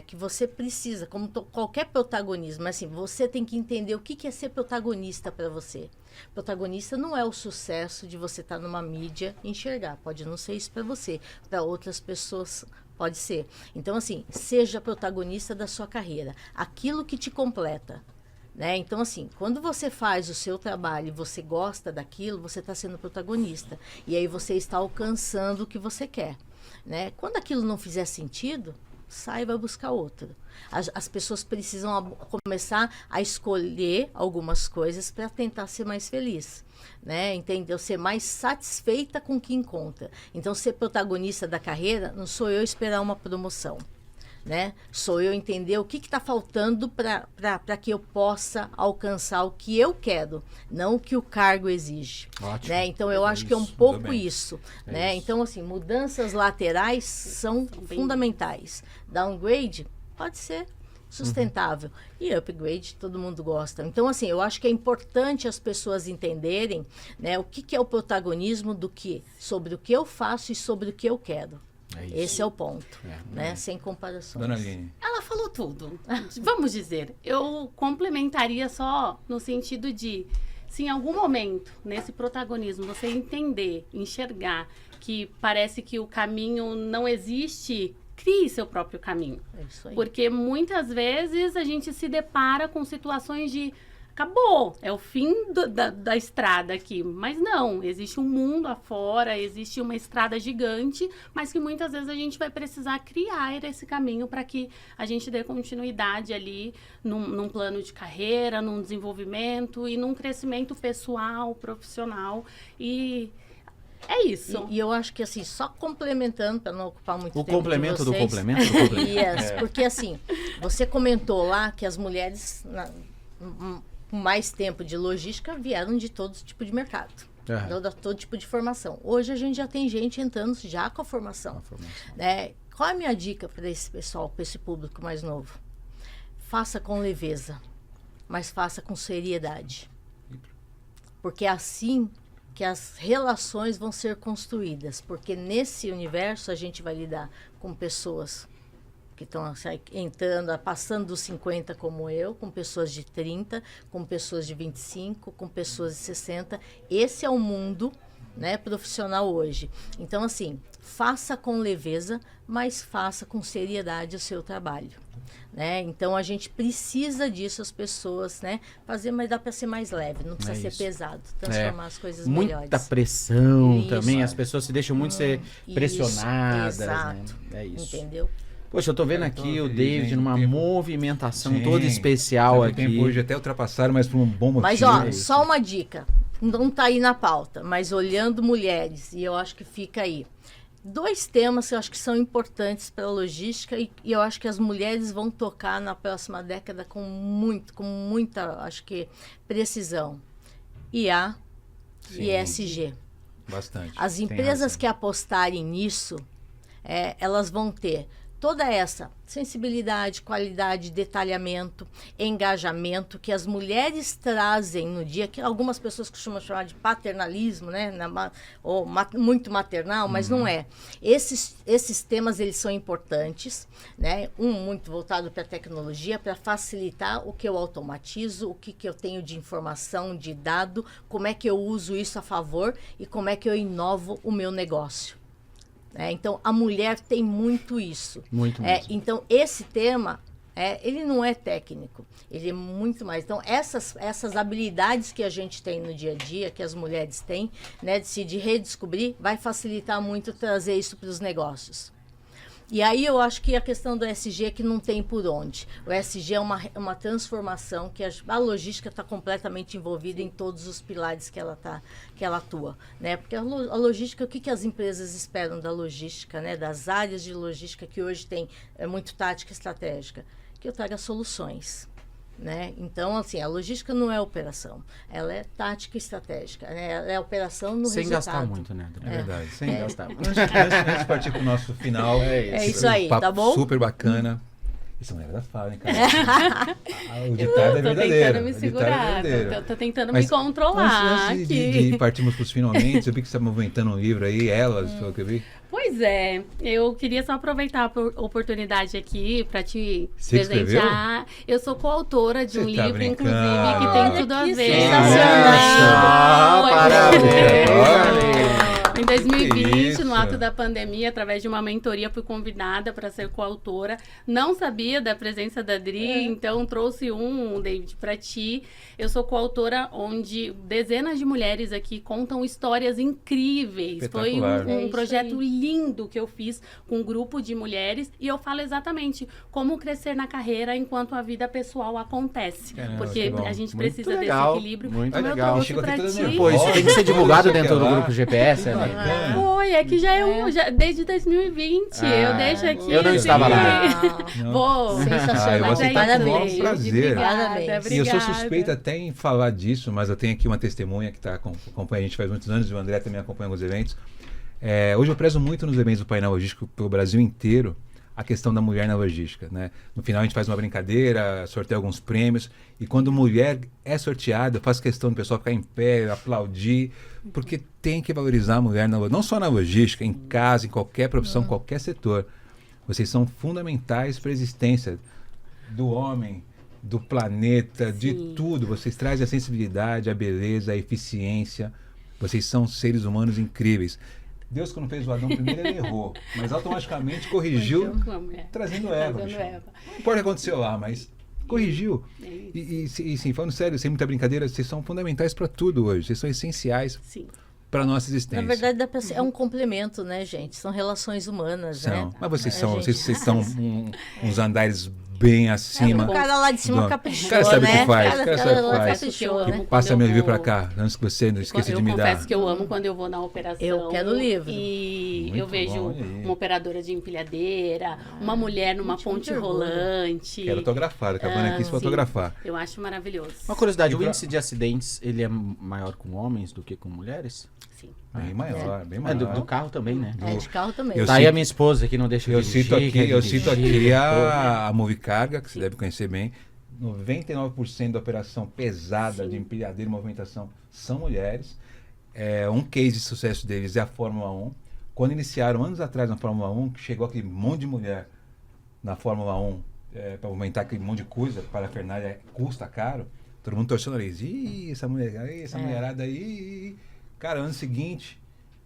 que você precisa, como qualquer protagonismo, assim, você tem que entender o que é ser protagonista para você. Protagonista não é o sucesso de você estar numa mídia e enxergar, pode não ser isso para você, para outras pessoas pode ser. Então, assim, seja protagonista da sua carreira, aquilo que te completa. Né? Então, assim, quando você faz o seu trabalho e você gosta daquilo, você está sendo protagonista. E aí você está alcançando o que você quer. Né? Quando aquilo não fizer sentido, sai e vai buscar outro. As pessoas precisam começar a escolher algumas coisas para tentar ser mais feliz. Né? Entendeu? Ser mais satisfeita com o que encontra. Então, ser protagonista da carreira não sou eu esperar uma promoção. Né? Sou eu entender o que está faltando para que eu possa alcançar o que eu quero, não o que o cargo exige. Ótimo. Né? Então, eu acho que é um Isso, pouco tudo bem. isso. É Né? isso. Então, assim, mudanças laterais são bem- fundamentais. Downgrade, pode ser. sustentável. E upgrade todo mundo gosta. Então, assim, eu acho que é importante as pessoas entenderem, né, o que é o protagonismo do que, sobre o que eu faço e sobre o que eu quero. Esse é o ponto, né? Sem comparações. Dona Aline. Ela falou tudo. Vamos dizer, eu complementaria só no sentido de, se em algum momento, nesse protagonismo, você entender, enxergar que parece que o caminho não existe, crie seu próprio caminho. É isso aí. Porque muitas vezes a gente se depara com situações de acabou, é o fim da estrada aqui. Mas não, existe um mundo afora, existe uma estrada gigante, mas que muitas vezes a gente vai precisar criar esse caminho para que a gente dê continuidade ali num plano de carreira, num desenvolvimento e num crescimento pessoal, profissional. E é isso. E eu acho que, assim, só complementando, para não ocupar muito O tempo complemento de do vocês. complemento do complemento. Yes, porque, assim, você comentou lá que as mulheres... com mais tempo de logística, vieram de todo tipo de mercado. Todo tipo de formação. Hoje a gente já tem gente entrando já com a formação. Né? Qual é a minha dica para esse pessoal, para esse público mais novo? Faça com leveza, mas faça com seriedade. Porque é assim que as relações vão ser construídas. Porque nesse universo a gente vai lidar com pessoas que estão entrando, passando dos 50 como eu, com pessoas de 30, com pessoas de 25, com pessoas de 60. Esse é o mundo, né, profissional hoje. Então, assim, faça com leveza, mas faça com seriedade o seu trabalho. Né? Então, a gente precisa disso, as pessoas, né? Fazer, mas dá para ser mais leve, não precisa ser pesado, transformar as coisas melhores. Muita pressão Isso. também, as pessoas se deixam muito ser pressionadas. Exato. Né? É isso. Entendeu? Poxa, eu tô vendo aqui o David gente, numa tempo. movimentação Sim. toda especial Sabe, aqui. O tempo hoje até ultrapassaram, mas por um bom motivo. Mas, ó, é isso. só uma dica. Não tá aí na pauta, mas olhando mulheres, e eu acho que fica aí. 2 temas que eu acho que são importantes para a logística e eu acho que as mulheres vão tocar na próxima década com muita, acho que, precisão. IA e ESG. Bastante. As Tem empresas razão. que apostarem nisso, elas vão ter toda essa sensibilidade, qualidade, detalhamento, engajamento que as mulheres trazem no dia, que algumas pessoas costumam chamar de paternalismo, né? Muito maternal, mas não é. Esses temas, eles são importantes, né? Muito voltado para a tecnologia, para facilitar o que eu automatizo, o que eu tenho de informação, de dado, como é que eu uso isso a favor e como é que eu inovo o meu negócio. Então, a mulher tem muito isso. Muito mesmo. Então, esse tema, ele não é técnico, ele é muito mais. Então, essas habilidades que a gente tem no dia a dia, que as mulheres têm, né, de redescobrir, vai facilitar muito trazer isso para os negócios. E aí eu acho que a questão do ESG é que não tem por onde. O ESG é uma transformação que a logística está completamente envolvida em todos os pilares que ela atua. Né? Porque a logística, o que as empresas esperam da logística, né? Das áreas de logística que hoje tem muito tática e estratégica? Que eu traga soluções. Né? Então, assim, a logística não é operação, ela é tática e estratégica, né? Ela é operação no Sem resultado. gastar muito, né? É verdade. Sem gastar muito. Antes de partir para o nosso final. É isso aí, papo tá bom? Super bacana. Isso não é da fala, hein, cara? O ditado é Tô verdadeiro. tentando me o ditado é segurar, verdadeiro. tô tentando Mas me controlar antes aqui. de partirmos para os finalmente, eu vi que você está movimentando um livro aí, Elas, foi o que eu vi. Pois é, eu queria só aproveitar a oportunidade aqui para te Você presentear. Eu sou coautora de um Você tá livro, brincando? inclusive, que tem tudo a Que ver. sensacional! Foi. Parabéns! Em 2020, isso? no ato da pandemia, através de uma mentoria, fui convidada para ser coautora. Não sabia da presença da Adri, então trouxe David, para ti. Eu sou coautora onde dezenas de mulheres aqui contam histórias incríveis. Foi Espetacular. um projeto lindo que eu fiz com um grupo de mulheres e eu falo exatamente como crescer na carreira enquanto a vida pessoal acontece. Caramba, porque que bom. a gente Muito precisa legal, desse equilíbrio. muito Então legal. eu trouxe Chegou pra aqui toda ti. nervosa. Pô, isso tem que ser divulgado dentro do grupo GPS, né? Bacana. Foi, é que já desde 2020. Eu deixo aqui. eu não assim, estava lá. Não. Vou. Sensacional. Eu vou Mas é aceitar com o maior isso, prazer. Parabéns. E eu sou obrigada. suspeita até em falar disso, mas eu tenho aqui uma testemunha que acompanha a gente faz muitos anos, e o André também acompanha alguns eventos. Hoje eu prezo muito nos eventos do painel logístico pelo Brasil inteiro a questão da mulher na logística, né? No final a gente faz uma brincadeira, sorteia alguns prêmios, e quando mulher é sorteada, eu faço questão do pessoal ficar em pé, aplaudir, porque tem que valorizar a mulher, não só na logística, em casa, em qualquer profissão, qualquer setor. Vocês são fundamentais para a existência do homem, do planeta, de tudo. Vocês trazem a sensibilidade, a beleza, a eficiência. Vocês são seres humanos incríveis. Deus, quando fez o Adão primeiro, ele errou, mas automaticamente corrigiu, trazendo Eva. Não importa o que aconteceu lá, mas corrigiu. E sim, falando sério, sem muita brincadeira, vocês são fundamentais para tudo hoje. Vocês são essenciais para a nossa existência. Na verdade, é um complemento, né, gente? São relações humanas, né? Mas vocês estão uns andares bem acima. O cara lá de cima caprichou, O cara sabe o né? que faz. O cara sabe o que faz. Caprichou, né? Passa meu livro para cá, antes que você não esqueça de me dar. Eu confesso que eu amo quando eu vou na operação. Eu quero o livro. E Muito eu vejo uma operadora de empilhadeira, uma mulher numa ponte rolante. Quero autografar, acabando aqui se fotografar. Eu acho maravilhoso. Uma curiosidade, o índice de acidentes, ele é maior com homens do que com mulheres? Sim. Bem maior, bem maior. Do carro também, né? De carro também. Eu Tá aí a minha esposa que não deixa eu dirigir. Eu cito aqui a Movicarga, que você deve conhecer bem. 99% da operação pesada de empilhadeira e movimentação são mulheres. Um case de sucesso deles é a Fórmula 1. Quando iniciaram anos atrás na Fórmula 1, que chegou aquele monte de mulher na Fórmula 1 para aumentar aquele monte de coisa, parafernália custa caro, todo mundo torceu o nariz. Ih, essa mulherada aí. Cara, ano seguinte,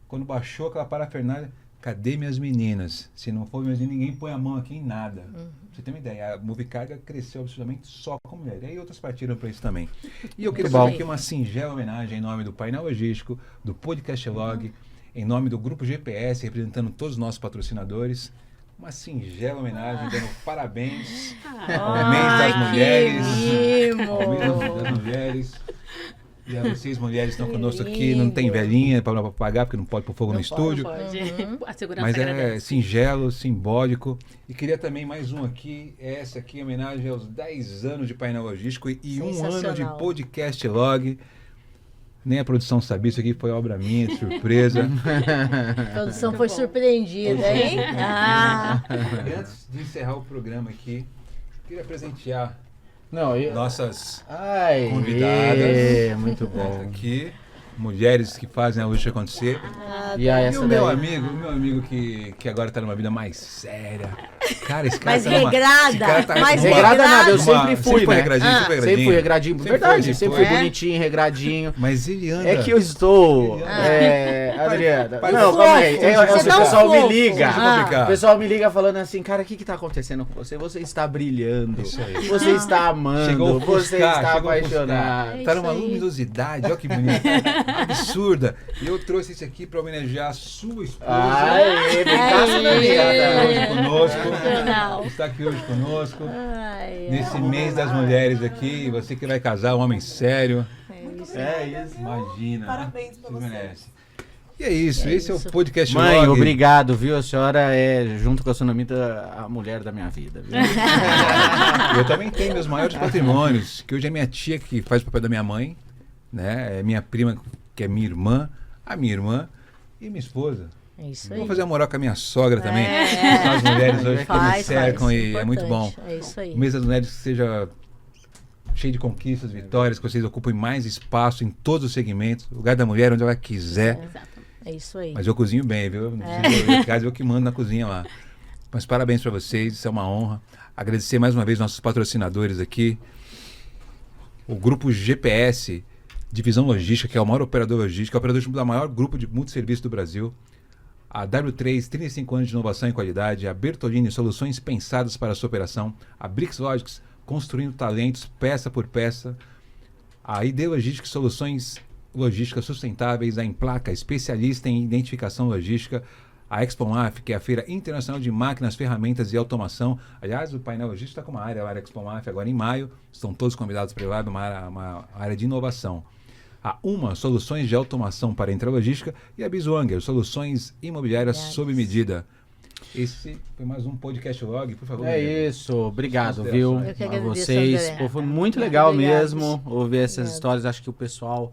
quando baixou aquela parafernália, cadê minhas meninas? Se não for minhas meninas, ninguém põe a mão aqui em nada. Pra você ter uma ideia, a Movicarga cresceu absolutamente só com mulher. E aí outras partiram para isso também. E eu queria fazer aqui uma singela homenagem em nome do Painel Logístico, do Podcast Log, em nome do Grupo GPS, representando todos os nossos patrocinadores. Uma singela homenagem, dando parabéns ao mês das mulheres. Ao mês das mulheres. E vocês, mulheres, estão conosco aqui. Não tem velhinha para pagar, porque não pode pôr fogo no estúdio. Pode. A segurança Mas agradece. Singelo, simbólico. E queria também mais um aqui. Essa aqui em homenagem aos 10 anos de Painel Logístico e 1 ano de Podcast Log. Nem a produção sabia, isso aqui foi obra minha, de surpresa. A produção foi surpreendida, hein? E antes de encerrar o programa aqui, queria presentear nossas convidadas. Muito bom. Aqui, mulheres que fazem a logística acontecer. E o meu amigo que agora tá numa vida mais séria. Cara, esse cara mais tá regrada. Mais regrada nada, eu sempre fui, né? Sempre fui regradinho. Verdade, sempre fui bonitinho, regradinho. Mas ele anda... É que eu estou... Adriana... Não, calma aí. O pessoal me liga falando assim, cara, o que tá acontecendo com você? Você está brilhando. Isso aí. Você está amando. Você está apaixonado. Tá numa luminosidade, olha que bonito. Absurda. E eu trouxe isso aqui pra homenagear a sua esposa. Aê, vem cá, está aqui hoje conosco. Nesse mês das mulheres aqui. Você que vai casar, um homem sério. É isso. Imagina. Parabéns pra você. E é isso, esse é o podcast Mãe, Log. obrigado, viu? A senhora é, junto com a Sonamita, a mulher da minha vida, viu? Eu também tenho meus maiores patrimônios, que hoje é minha tia que faz o papel da minha mãe, né? É minha prima, que é minha irmã, a minha irmã e minha esposa. É isso aí. Vou fazer a moral com a minha sogra também. São as mulheres hoje que me cercam e é muito bom. É isso aí. O mês das mulheres que seja cheio de conquistas, vitórias, que vocês ocupem mais espaço em todos os segmentos. O lugar da mulher onde ela quiser. É isso aí. Mas eu cozinho bem, viu? Não eu que mando na cozinha lá. Mas parabéns para vocês, isso é uma honra. Agradecer mais uma vez nossos patrocinadores aqui. O Grupo GPS, Divisão Logística, que é o maior operador logístico, é o operador da maior grupo de multisserviço do Brasil. A W3, 35 anos de inovação e qualidade. A Bertolini, soluções pensadas para a sua operação. A Brix Logics, construindo talentos, peça por peça. A ID Logística, soluções logísticas sustentáveis. A Emplaca, especialista em identificação logística. A ExpoMaf, que é a Feira Internacional de Máquinas, Ferramentas e Automação. Aliás, o painel logístico está com uma área, a área ExpoMaf, agora em maio. Estão todos convidados para ir lá, uma área de inovação. A Uma, soluções de automação para a intralogística. E a Biswanger, soluções imobiliárias sob medida. Esse foi mais um podcast Log, por favor. É isso, obrigado, viu? Eu que A agradeço, vocês. André. Pô, foi muito legal Obrigada. mesmo ouvir essas histórias. Acho que o pessoal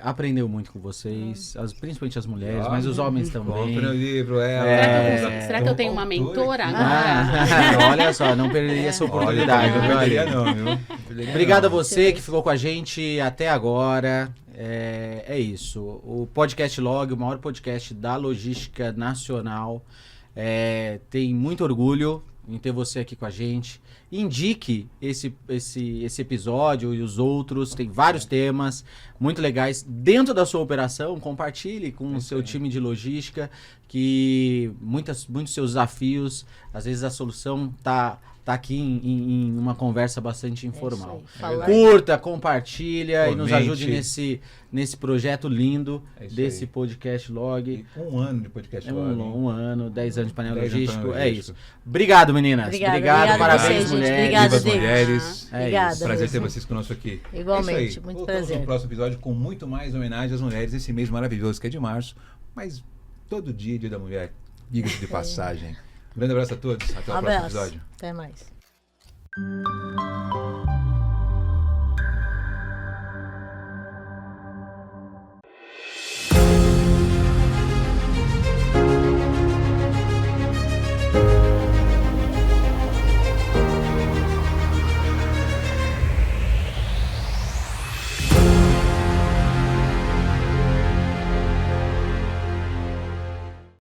Aprendeu muito com vocês, principalmente as mulheres, mas os homens também. Compre o livro, Será que eu tenho uma mentora agora? Olha só, não perderia essa oportunidade. Não viu, perderia Aline? não, viu? Obrigado a você que ficou com a gente até agora. É isso. O Podcast Log, o maior podcast da logística nacional, tem muito orgulho em ter você aqui com a gente. Indique esse episódio e os outros, tem vários temas muito legais dentro da sua operação. Compartilhe com o seu time de logística, que muitos seus desafios, às vezes a solução tá aqui em uma conversa bastante informal. Curta, compartilha e nos ajude nesse projeto lindo desse Podcast Log. E 1 ano de Podcast Log. Um ano, 10 anos de painel logístico. É isso. Obrigado, meninas. Obrigado, parabéns, vocês, mulheres. Obrigada, Viva as mulheres. Obrigada. Prazer ter vocês conosco aqui. Igualmente, muito Voltamos prazer. no próximo episódio com muito mais homenagem às mulheres nesse mês maravilhoso que é de março. Mas todo dia é Dia da Mulher. Diga-se de passagem. Um grande abraço a todos. Até o próximo episódio. Até mais.